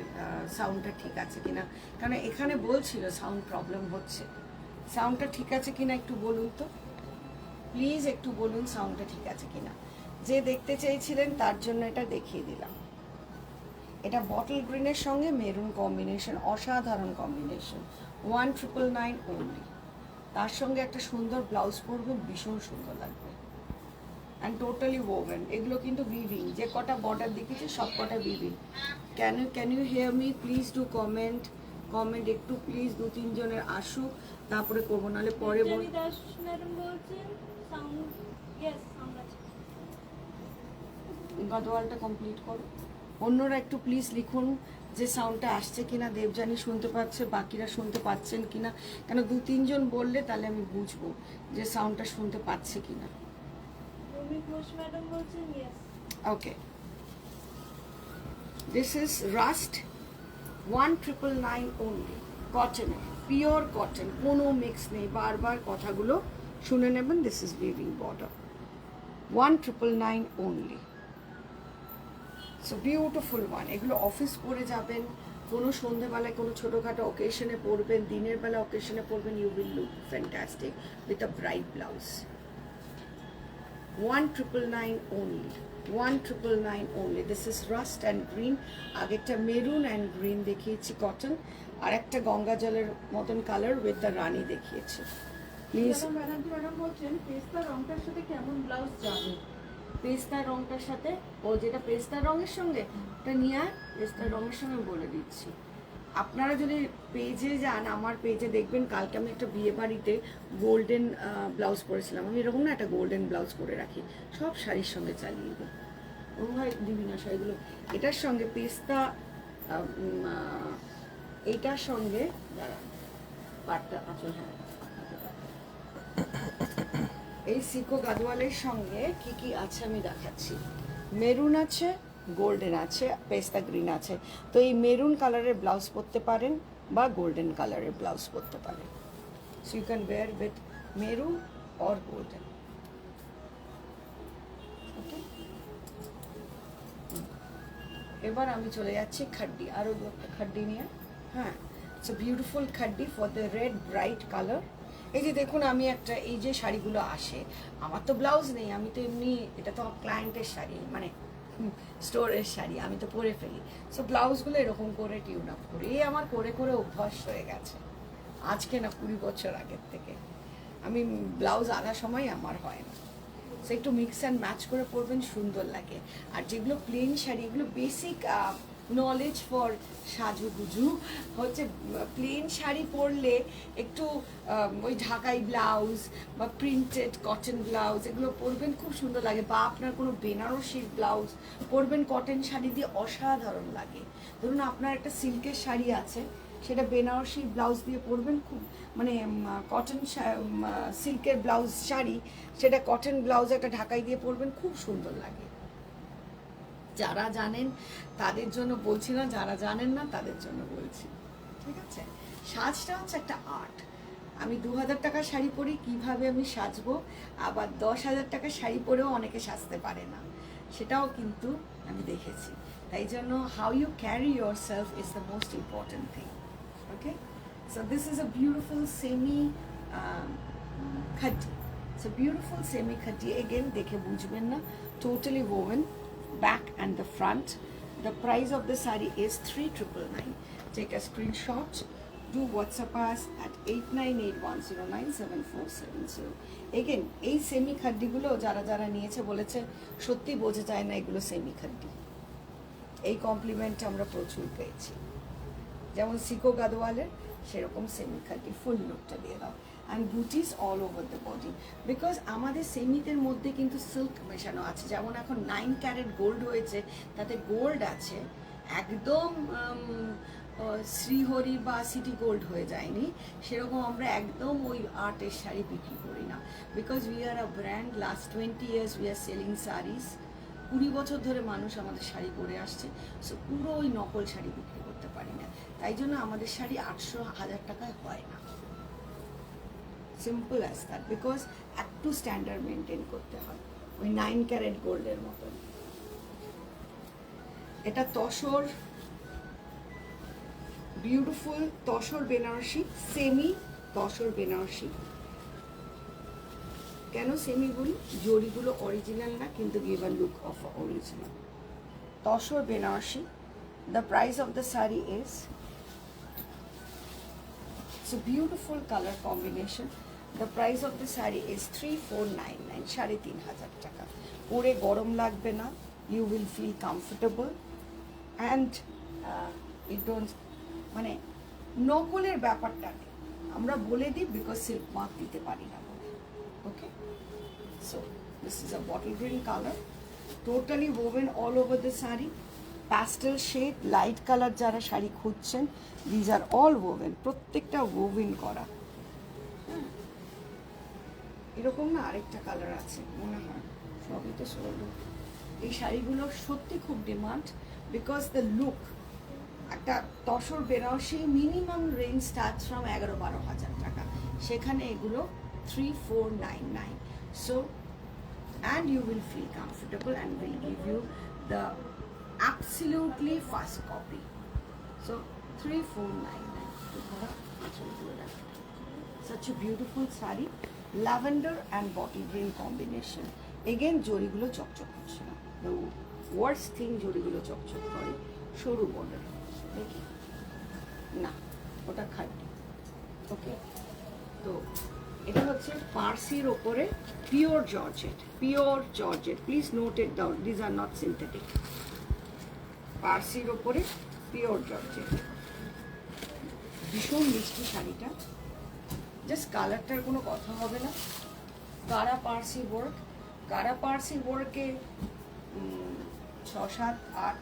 S1: সাউন্ডটা ঠিক আছে কিনা। কারণ এখানে বলছিল সাউন্ড প্রবলেম হচ্ছে। সাউন্ডটা ঠিক আছে কিনা একটু বলুন তো প্লিজ, একটু বলুন সাউন্ডটা ঠিক আছে কিনা। যে দেখতে চেয়েছিলেন তার জন্য এটা দেখিয়ে দিলাম। এটা বটল গ্রিনের সঙ্গে মেরুন কম্বিনেশন, অসাধারণ কম্বিনেশন। 1999 only। তার সঙ্গে একটা সুন্দর ব্লাউজ পরবে, ভীষণ সুন্দর লাগবে। And totally woven. এগুলো কিন্তু উইভিং, যে কটা বর্ডার দেখিয়েছি সব কটা weaving. Can you hear me? Please do comment একটু প্লিজ, 2-3 জনের আসুক, তারপরে করবো, নাহলে পরে বল।
S3: অঞ্জলি দাস ম্যাডাম বলছেন সাউন্ড, ইয়েস সাউন্ড আছে।
S1: গতওয়ালটা কমপ্লিট করো। অন্যরা একটু প্লিজ লিখুন যে সাউন্ডটা আসছে কিনা, দেবজানি শুনতে পাচ্ছে, বাকিরা শুনতে পাচ্ছেন কিনা। কেন 2-3 জন বললে তাহলে আমি বুঝবো যে সাউন্ডটা শুনতে পাচ্ছে কিনা।
S3: রুমি ঘোষ ম্যাডাম বলছেন yes.
S1: Okay, this is rust 1999 only। কটনের, পিওর কটন, কোনো মিক্স নেই। বারবার কথাগুলো শুনে নেবেন। This is weaving border. 1999 only। So beautiful one. এগুলো অফিস পরে যাবেন, কোনো সন্ধ্যেবেলায় কোনো ছোটোখাটো অকেশনে পরবেন, দিনের বেলা অকেশনে পরবেন, you will look fantastic with a bright blouse. 1999 only। 1999 only। This is rust and green. আগেরটা মেরুন অ্যান্ড গ্রিন দেখিয়েছি কটন, আর একটা গঙ্গা জলের মতন কালার উইথ দ্য রানি দেখিয়েছি। প্লিজ
S2: ম্যাডাম বলছেন পেস্তা রংটার সাথে কেমন ব্লাউজ যাবে?
S1: পেস্তা রংটার সাথে, ও যেটা পেস্তা রঙের সঙ্গে ওটা নিয়ে আয়, পেস্তা রঙের সঙ্গে বলে দিচ্ছি। আপনারা যদি পেজে যান, আমার পেজে দেখবেন কালকে আমি একটা বিয়ে বাড়িতে গোল্ডেন ব্লাউজ পরেছিলাম। আমি এরকম না একটা গোল্ডেন ব্লাউজ করে রাখি, সব শাড়ির সঙ্গে চালিয়ে দিই। ও ভাই দিবি না শাড়িগুলো। এটার সঙ্গে পেস্তা, এইটার সঙ্গে দাঁড়া পাটটা আঁচল, হ্যাঁ এই সিকো গাদওয়ালের সঙ্গে কি কি আছে আমি দেখাচ্ছি। মেরুন আছে, গোল্ডেন আছে, পেস্তা গ্রিন আছে। তো এই মেরুন কালারের ব্লাউজ পরতে পারেন বা গোল্ডেন কালারের ব্লাউজ পরতে পারেন। So you can wear with maroon or golden. Okay, এবার আমি চলে যাচ্ছি খাড্ডি, আরও একটা খাড্ডি নিয়ে। হ্যাঁ, it's a beautiful খাড্ডি for the red bright colour. এই যে দেখুন, আমি একটা এই যে শাড়িগুলো আসে, আমার তো ব্লাউজ নেই, আমি তো এমনি, এটা তো ক্লায়েন্টের শাড়ি, মানে স্টোরের শাড়ি, আমি তো পরে ফেলি। সো ব্লাউজগুলো এরকম করে টিউন আপ করি, এই আমার করে করে অভ্যাস হয়ে গেছে, আজকে না 20 বছর আগের থেকে। আমি ব্লাউজ আনা সময় আমার হয় না, সো একটু মিক্স অ্যান্ড ম্যাচ করে পরবেন, সুন্দর লাগে। আর যেগুলো প্লেন শাড়ি, এগুলো বেসিক নলেজ ফর সাজুগুজু হচ্ছে, প্লেন শাড়ি পরলে একটু ওই ঢাকাই ব্লাউজ বা প্রিন্টেড কটন ব্লাউজ এগুলো পরবেন, খুব সুন্দর লাগে। বা আপনার কোনো বেনারসির ব্লাউজ পরবেন কটন শাড়ি দিয়ে, অসাধারণ লাগে। ধরুন আপনার একটা সিল্কের শাড়ি আছে, সেটা বেনারসি ব্লাউজ দিয়ে পরবেন, খুব মানে কটন সিল্কের ব্লাউজ শাড়ি, সেটা কটন ব্লাউজ একটা ঢাকাই দিয়ে পরবেন, খুব সুন্দর লাগে। যারা জানেন তাদের জন্য বলছি না, যারা জানেন না তাদের জন্য বলছি, ঠিক আছে? সাজটা হচ্ছে একটা আর্ট। আমি 2000 টাকার শাড়ি পরি, কিভাবে আমি সাজবো, আবার 10,000 টাকার শাড়ি পরেও অনেকে সাজতে পারে না, সেটাও কিন্তু আমি দেখেছি। তাই জন্য how you carry yourself is the most important thing. Okay, so this is a beautiful semi খাটি। সো বিউটিফুল সেমি খাটি, এগেন দেখে বুঝবেন না, totally woven back and the front. The price of the saree is 3,999. Take a screenshot, do WhatsApp us at 8981097470. Again, এই semi খাড্ডিগুলো যারা যারা নিয়েছে বলেছে সত্যি বোঝা যায় না এগুলো সেমি খাড্ডি। এই কমপ্লিমেন্ট আমরা প্রচুর পেয়েছি, যেমন সিকো গাদওয়ালের সেরকম সেমি খাড্ডি, ফুল লুকটা দিয়ে দাও। And booties all over the body, because আমাদের সেমিদের মধ্যে কিন্তু সিল্ক মেশানো আছে। যেমন এখন 9 ক্যারেট গোল্ড হয়েছে, তাতে গোল্ড আছে, একদম শ্রীহরি বা সিটি গোল্ড হয়ে যায়নি, সেরকম আমরা একদম ওই আর্টের শাড়ি বিক্রি করি না। Because we are a brand, last 20 years we are selling saris. 20 বছর ধরে মানুষ আমাদের শাড়ি পরে আসছে, সো পুরো ওই নকল শাড়ি বিক্রি করতে পারি না। তাই জন্য আমাদের শাড়ি 800-1000 টাকায় হয় না। সিম্পল অ্যাজ দ্যাট, বিকজ একটু স্ট্যান্ডার্ড মেনটেন করতে হয়, ওই 9 ক্যারেট গোল্ডের মতন। এটা তসর, বিউটিফুল তসর বেনারসি, সেমি তসর বেনারসি। কেন সেমি বলি? জরিগুলো অরিজিনাল না, কিন্তু give a look of original. Tussar Banarasi, the price of the saree is, it's a beautiful color combination. The price of the saree is 3,499, 3,500 টাকা। পরে গরম লাগবে না, you will feel comfortable and you don't, মানে নকলের ব্যাপারটা নেই, আমরা বলে দিই বিকজ সিল্ক মার্ক দিতে পারি না বলে। ওকে, so this is a bottle green color, totally woven all over the saree. Pastel shade, light color যারা শাড়ি খুঁজছেন, these are all woven, প্রত্যেকটা woven করা। এরকম না আরেকটা কালার আছে মনে হয়, সবই তো সোলো। এই শাড়িগুলো সত্যি খুব ডিমান্ড, বিকজ দ্য লুক, একটা tussar Banarasi minimum range starts from 11-12 হাজার টাকা, সেখানে এগুলো 3,499. So and you will feel comfortable and will give you the absolutely first copy. So 3,499. Such a beautiful saree, lavender and bottle green combination. Again জরিগুলো চকচক করছে না, the worst thing জরিগুলো চকচক করে, সরু বর্ডার, দেখি না ওটা খাটি। ওকে, তো এটা হচ্ছে পার্সির ওপরে pure georgette, pure georgette, please note it down, these are not synthetic. পার্সির ওপরে পিওর জর্জেট, ভীষণ মিষ্টি শাড়িটা, জাস্ট কালারটার কোনো কথা হবে না। গাড়া পার্সি ওয়ার্ক, গাড়া পার্সি ওয়ার্কে 6-7-8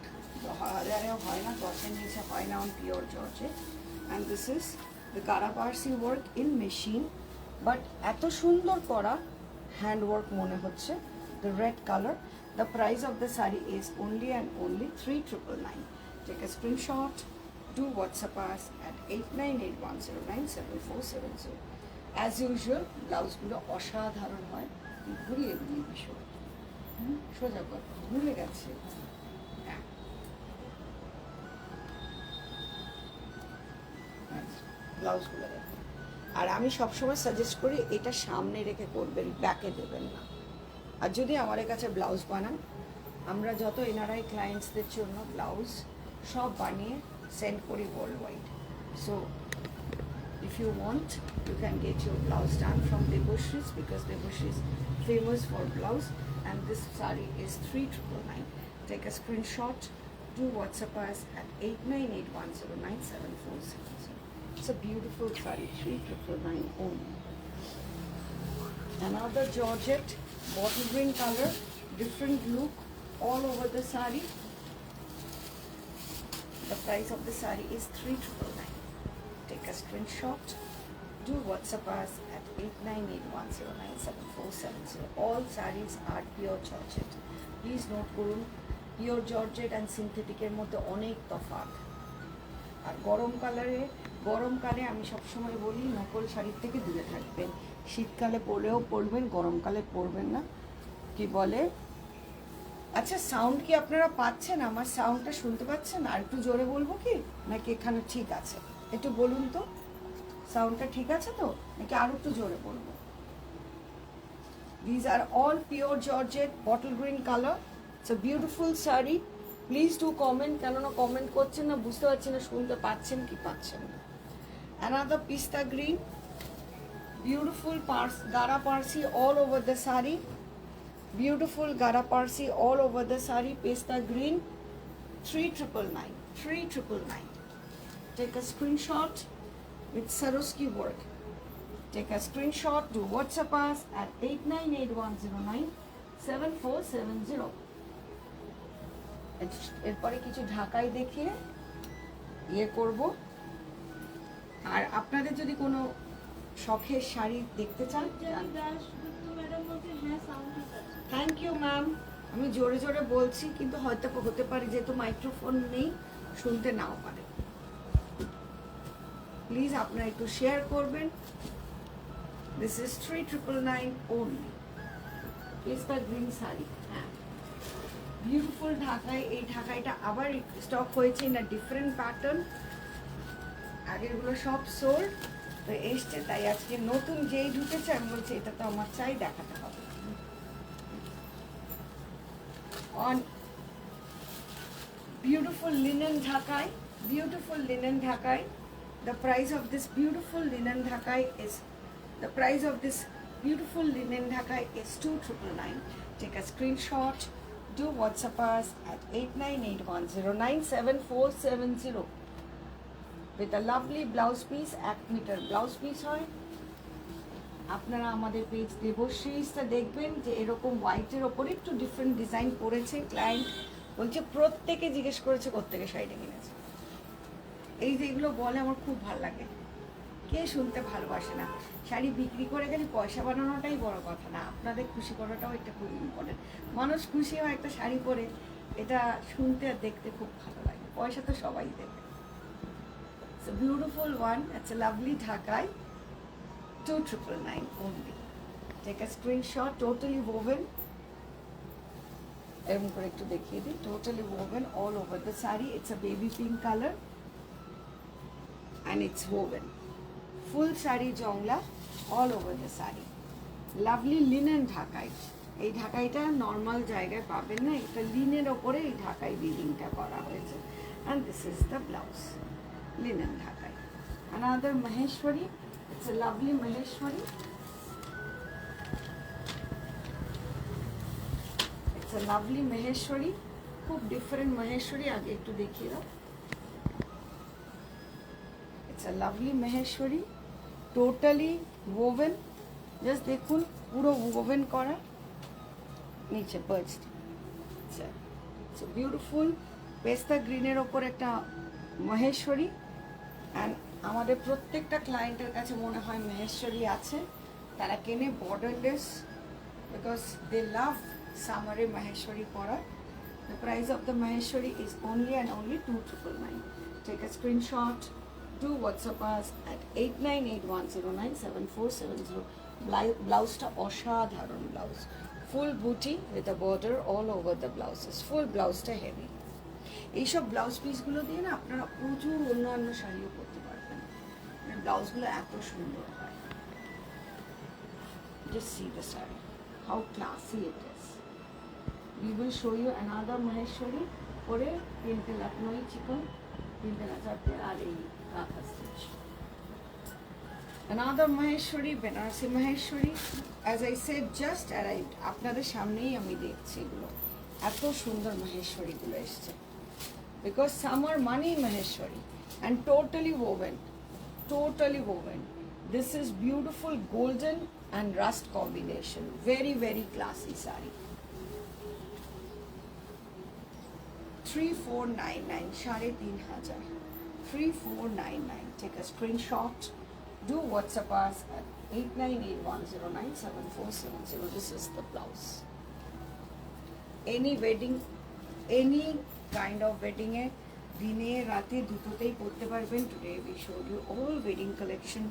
S1: হাজারেও হয় না, 10-এর নিচে হয় না on pure georgette. And this is the gara Parsi work in machine, but এত সুন্দর করা হ্যান্ডওয়ার্ক মনে হচ্ছে। The red colour, the price of the sari is only and only 3,999. Take a screenshot, do WhatsApp us at 8981097470. As usual, ব্লাউজগুলো অসাধারণ হয়, ঘুরিয়ে ঘুরিয়ে ভীষণ সোজা কথা ভুলে গেছে। ব্লাউজগুলো দেখো, আর আমি সবসময় সাজেস্ট করি এটা সামনে রেখে করবেন, ব্যাকে দেবেন না। আর যদি আমার কাছে ব্লাউজ বানান, আমরা যত এনআরআই ক্লায়েন্টসদের জন্য ব্লাউজ সব বানিয়ে সেন্ড করি world wide. So if you want, you can get your blouse done from Debashrees, because Debashrees is famous for blouse, and this saree is 3999. Take a screenshot, do WhatsApp us at 8981097470. It's a beautiful saree, 3999 only. Another Georgette, bottle green color, different look all over the saree. The price of the saree is 3999. Take a screenshot, do WhatsApp us at 8981097470. All sarees are pure Georgette. Please note করুন, pure georgette and সিনথেটিকের মধ্যে অনেক তফাৎ। আর গরমকালে আমি সবসময় বলি নকল শাড়ির থেকে দূরে থাকবেন। শীতকালে পরলেও পরবেন, গরমকালে পরবেন না। কি বলে, আচ্ছা সাউন্ড কি আপনারা পাচ্ছেন? আমার সাউন্ডটা শুনতে পাচ্ছেন? আর একটু জোরে বলবো কি, নাকি এখানে ঠিক আছে? একটু বলুন তো, সাউন্ডটা ঠিক আছে তো, নাকি আরো একটু জোরে বলবো? These are all pure Georgette, bottle green color. It's a beautiful saree. Please do comment. কেননা কমেন্ট করছেন না, বুঝতে পারছি না শুনতে পাচ্ছেন কি পাচ্ছেন না। Another pista green, beautiful Gara Parsi all over the saree. Beautiful Gara Parsi all over the saree. Pista green, 3999. 3999. Take a screenshot with Swarovski work. Take a screenshot, do WhatsApp us at 8981097470. এরপরে কিছু ঢাকাই দেখিয়ে ইয়ে করব। আর আপনাদের যদি কোনো শখের শাড়ি দেখতে চান, থ্যাংক ইউ ম্যাম। আমি জোরে জোরে বলছি, কিন্তু হয়তো হতে পারে যেহেতু মাইক্রোফোন নেই, শুনতে নাও পারে। প্লিজ আপনারা একটু শেয়ার করবেন। This is 3999 only. পেস্তা গ্রিন শাড়ি, হ্যাঁ বিউটিফুল ঢাকাই। এই ঢাকাইটা আবার স্টক হয়েছে না ডিফারেন্ট প্যাটার্ন। আগেরগুলো সব সোল্ড তো এসছে, তাই আজকে নতুন যেই ঢুকেছে আমি বলছি এটা তো আমার চাই, দেখাতে হবে। On beautiful linen dhakai, beautiful linen dhakai. The price of this beautiful linen dhakai is, the price of this beautiful linen dhakai is 2999. Take a screenshot, do WhatsApp us at 8981097470 with a lovely blouse piece. 1 metre blouse piece হয়। আপনারা আমাদের page দেবশ্রীটা দেখবেন যে এরকম হোয়াইটের ওপরে একটু different design করেছে। ক্লায়েন্ট বলছে প্রত্যেকে জিজ্ঞেস করেছে কোত্থেকে শাড়িটা কিনেছে। এই যেগুলো বলে আমার খুব ভালো লাগে। কে শুনতে ভালোবাসে না? শাড়ি বিক্রি করে গেলে পয়সা বানানোটাই বড় কথা না, আপনাদের খুশি করাটাও একটা খুব ইম্পর্টেন্ট। মানুষ খুশি হয় একটা শাড়ি পরে, এটা শুনতে আর দেখতে খুব ভালো লাগে। পয়সা তো সবাই দেবে। It's a beautiful one. It's a lovely Dhakai. 2999 only. Take a screenshot. Totally woven. এরকম করে একটু দেখিয়ে দিই। Totally woven all over the saree. It's a baby pink color and it's woven. Full saree jongla all over the saree. Lovely linen ঢাকাই। এই ঢাকাইটা normal জায়গায় পাবেন না, এটা লিনের ওপরে এই ঢাকাই বিল্ডিংটা করা হয়েছে। And this is the blouse. Linen ঢাকাই। Another Maheshwari. It's a lovely Maheshwari. It's a lovely Maheshwari. খুব ডিফারেন্ট Maheshwari, আগে একটু দেখিয়ে দাও। It's a lovely Maheshwari. Totally woven. Just দেখুন পুরো woven করা, নিচে বার্চড। It's a beautiful পেস্তা গ্রিনের ওপর একটা Maheshwari। অ্যান্ড আমাদের প্রত্যেকটা ক্লায়েন্টের কাছে মনে হয় মহেশ্বরী আছে, তারা কেনে বর্ডারলেস, বিকজ দে লাভ সামারে মহেশ্বরী পরা। The price of the Maheshwari is only and only 2999. Take a screenshot, do WhatsApp us at 8981097470. ব্লাউজটা অসাধারণ blouse, full buti with a border all over the blouses. Full ব্লাউজটা হেভি। এইসব ব্লাউজ পিসগুলো দিয়ে না আপনারা প্রচুর অন্যান্য শাড়িও করতে পারবেন, ব্লাউজগুলো এত সুন্দর হয়। Just see the saree, how classy it is. We will show you another Maheshwari pore tinte Lucknowi chicken, tinte nachatte ar ei katha stitch. Another Maheshwari, Banarasi Maheshwari. As I said, just arrived. আপনাদের সামনেই আমি দেখছি এগুলো, এত সুন্দর মাহেশ্বরী গুলো এসছে। Because summer money Maheshwari and totally woven, totally woven. This is beautiful golden and rust combination. Very, very classy saree. 3499, 3500. 3499. Take a screenshot. Do WhatsApp us at 8981097470. This is the blouse. Any wedding, any kind of wedding এ দিনে রাতে দুটোতেই পড়তে পারবেন। Today we showed you all wedding collection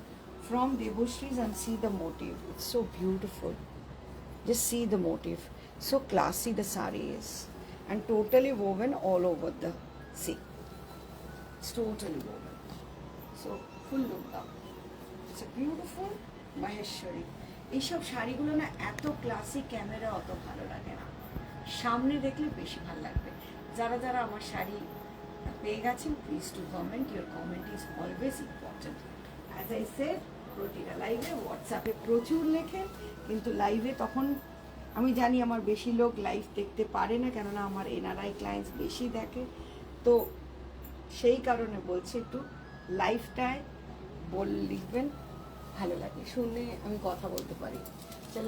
S1: from Debashree's and see the motif. It's so beautiful. Just see the motif. So classy the saree is and totally woven all over the sea. It's totally woven. So full look down. It's a beautiful Maheshwari. এইসব শাড়িগুলো না এত classy, camera অত ভালো লাগে না, সামনে দেখলে বেশি ভালো লাগবে। যারা যারা আমার শাড়ি পেয়ে গেছেন, please two comment. Your comment is always important. As I said, প্রতিটা লাইভে হোয়াটসঅ্যাপে প্রচুর লেখেন, কিন্তু লাইভে তখন আমি জানি আমার বেশি লোক লাইভ দেখতে পারে না, কেননা আমার এনআরআই ক্লায়েন্টস বেশি দেখে। তো সেই কারণে বলছি একটু লাইভটায় লিখবেন, ভালো লাগে শুনে, আমি কথা বলতে পারি। তো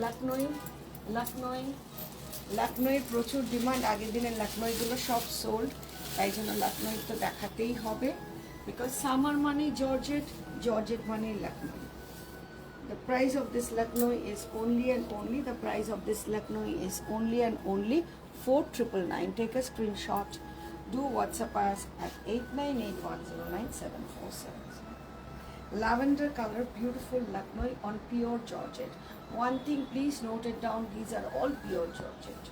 S1: লখনৌই প্রচুর ডিমান্ড। আগের দিনের লখনৌইগুলো সব সোল্ড, তাই জন্য লখনৌই তো দেখাতেই হবে। বিকজ সামার মানে জর্জেট মানে Lucknow. The price of this Lucknow is only and only, the price of this Lucknow is only and only 4999. Take a screenshot. Do WhatsApp us at 8981097470. Lavender color, beautiful Lucknow on pure Georgette. One thing, please note it down, these are all pure Georgette.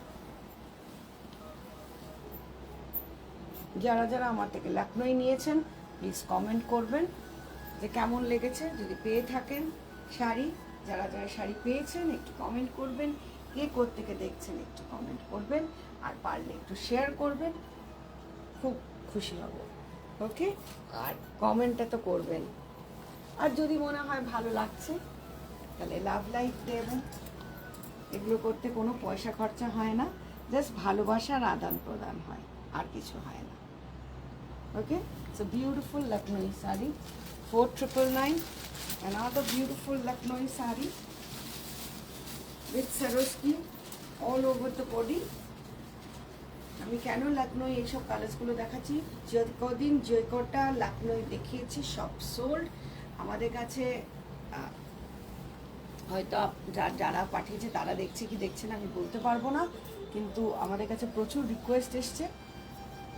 S1: যারা যারা আমার থেকে লখনৌ নিয়েছেন, please comment করবেন যে কেমন লেগেছে। যদি পেয়ে থাকেন শাড়ি, যারা যারা শাড়ি পেয়েছেন একটু কমেন্ট করবেন। কে কোত্থেকে দেখছেন একটু কমেন্ট করবেন, আর পারলে একটু শেয়ার করবেন, খুব খুশি হব। ওকে, আর কমেন্টটা তো করবেন। আর যদি মনে হয় ভালো লাগছে তাহলে লাভ লাইক দেবেন। এগুলো করতে কোনো পয়সা খরচা হয় না, জাস্ট ভালোবাসার আদান প্রদান হয়, আর কিছু হয় না। Okay, so beautiful Lucknowi sari 4999. Another beautiful Lucknowi saree with Swarovski all over the body. আমি কেন লখনৌ এইসব কালার্সগুলো দেখাচ্ছি, কদিন যে কটা লখনৌ দেখিয়েছি সব সোল্ড। আমাদের কাছে হয়তো যারা পাঠিয়েছে তারা দেখছে কি দেখছে না আমি বলতে পারবো না, কিন্তু আমাদের কাছে প্রচুর रिक्वेस्ट এসছে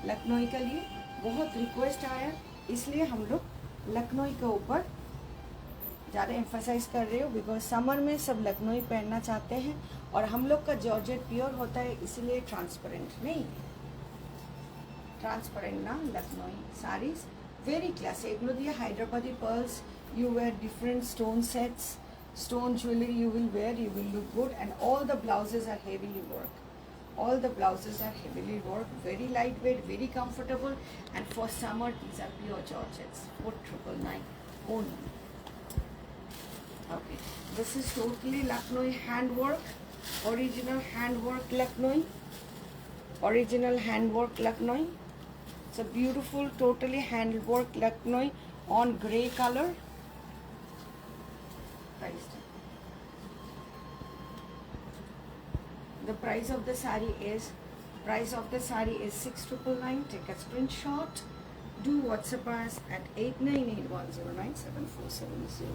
S1: लखनऊ के लिए, बहुत रिक्वेस्ट आया, इसलिए हम लोग लखनऊ के ऊपर ज़्यादा एम्फसाइज कर रहे हो। बिकॉज समर में सब लखनऊ पहनना चाहते हैं, और हम लोग का जॉर्जेट प्योर होता है, इसलिए ट्रांसपेरेंट नहीं, ट्रांसपेरेंट ना लखनऊ साड़ीज वेरी क्लासी। एगुलो दिए Hyderabadi pearls, you wear different stone sets, stone jewelry you will wear, you will look good, and all the blouses are heavily worked. All the blouses are heavily worked, very lightweight, very comfortable, and for summer these are pure Georgettes. 4999 only. Okay, this is totally Lucknow handwork, original handwork Lucknow, original handwork Lucknow. It's a beautiful, totally handwork Lucknow on grey color. The price of the saree is 6999. Take a screenshot. Do WhatsApp us at 8981097470.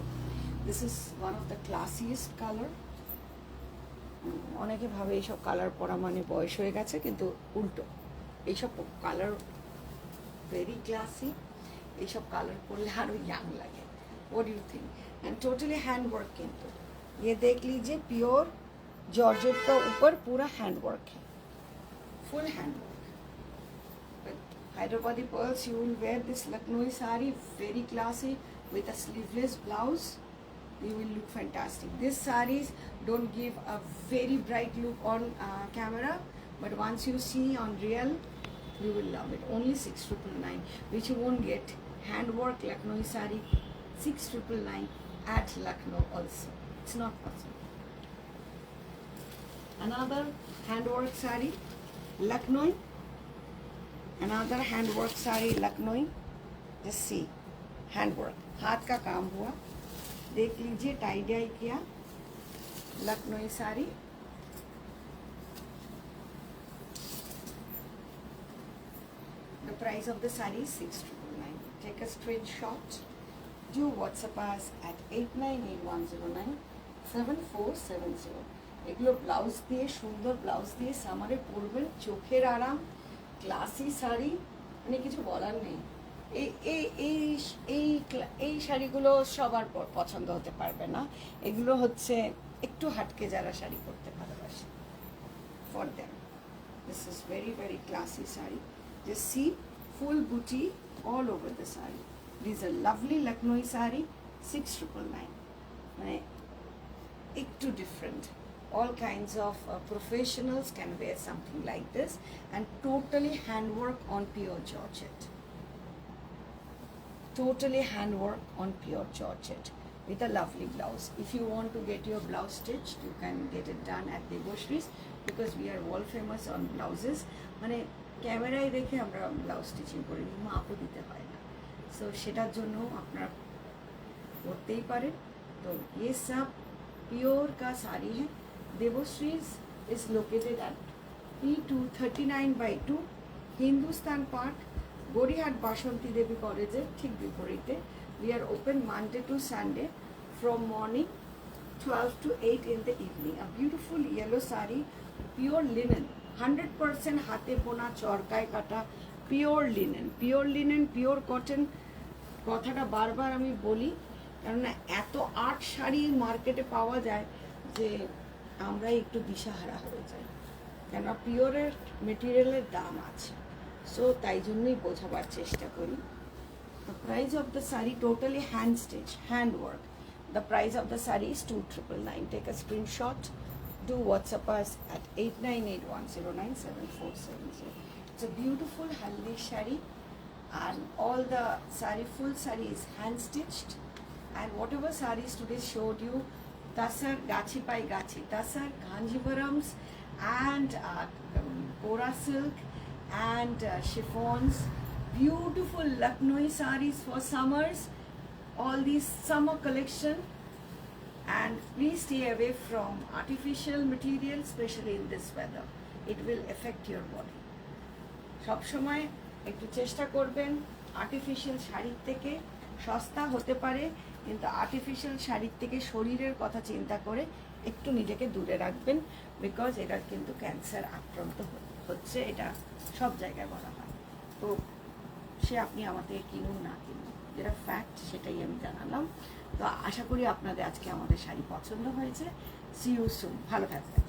S1: This is one of the classiest color. অনেকে ভাবে এইসব colour পরা মানে বয়স হয়ে গেছে, কিন্তু উল্টো, এইসব কালার ভেরি ক্লাসি। এইসব কালার পরলে আরো ইয়াং লাগে। What do you think? And totally hand work किंतु ये देख लीजिए, प्योर जॉर्जेट का ऊपर पूरा हैंड वर्क है, full hand work with Hyderabadi pearls. You will wear this Lucknowi saree, very classy, with a sleeveless blouse. You will look fantastic. This sarees don't give a very bright look on camera, but once you see on real, you will love it. Only 6,999, which you won't get handwork Lucknow sari 6,999 at Lucknow also. It's not possible. Another handwork sari Lucknow, another handwork sari Lucknow. Just see, handwork, हाथ का काम हुआ, देख लीजिए, tie dye किया, Lucknow sari. The price of the saree is 6,999. Take a screenshot. Do WhatsApp us at 8981097470. এগুলো blouse দিয়ে, সুন্দর ব্লাউজ দিয়ে সামারে পরবেন, চোখের আরাম, ক্লাসি শাড়ি, মানে কিছু বলার নেই. এই এই এই এই এই শাড়িগুলো সবার পছন্দ হতে পারবে না. এগুলো হচ্ছে একটু হাটকে যারা শাড়ি পরতে ভালোবাসে, for them. This is very very classy saree. Just see, full booty all over the saree. This is a lovely Lucknow saree, 6,999. মানে একটু different. All kinds of professionals can wear something like this, and totally handwork on pure georgette. Totally handwork on pure georgette with a lovely blouse. If you want to get your blouse stitched, you can get it done at Deboshri's, because we are world famous on blouses. মানে ক্যামেরায় দেখে আমরা blouse stitching করি, মাপও দিতে হয় না, so সেটার জন্য আপনারা করতেই পারেন. তো ये सब प्योर का साड़ी है. Deboshri's is located at P239/2 Hindustan park, Gariahat Basanti Devi কলেজের ঠিক বিপরীতে. We are open Monday to Sunday from morning 12 to 8 in the evening. A beautiful yellow saree, pure linen, 100% হাতে বোনা, চরকায় কাটা, pure linen, pure linen, pure cotton. কথাটা বারবার আমি বলি, কেননা এত আর্ট শাড়ি মার্কেটে পাওয়া যায় যে আমরা একটু দিশাহারা হয়ে যাই, কেননা পিওরের মেটেরিয়ালের দাম আছে. সো তাই জন্যই বোঝাবার চেষ্টা করি. The price of the saree, totally hand stitch, hand work. The price of the saree is 2,999. Take a screenshot. Do WhatsApp us at 8981097470. It's a beautiful haldi saree, and all the saree, full saree is hand stitched. And whatever sarees today showed you, tasar, gachi pai gachi, tasar, Kanjivarams, and Kora silk, and chiffons. Beautiful Lucknow sarees for summers, all these summer collection. And please stay away from artificial material, especially in this weather. It will affect your body. সব সময় একটু চেষ্টা করবেন artificial শাড়ির থেকে, সস্তা হতে পারে কিন্তু আর্টিফিশিয়াল শাড়ির থেকে শরীরের কথা চিন্তা করে একটু নিজেকে দূরে রাখবেন, বিকজ এটার কিন্তু ক্যান্সার আক্রান্ত হচ্ছে, এটা সব জায়গায় বলা হয়. তো সে আপনি আমাদের কিনুন না কিনুন, যেটা ফ্যাক্ট সেটাই আমি জানালাম. তো আশা করি আপনাদের আজকে আমাদের শাড়ি পছন্দ হয়েছে. সি ইউ সুন, ভালো থাকবেন.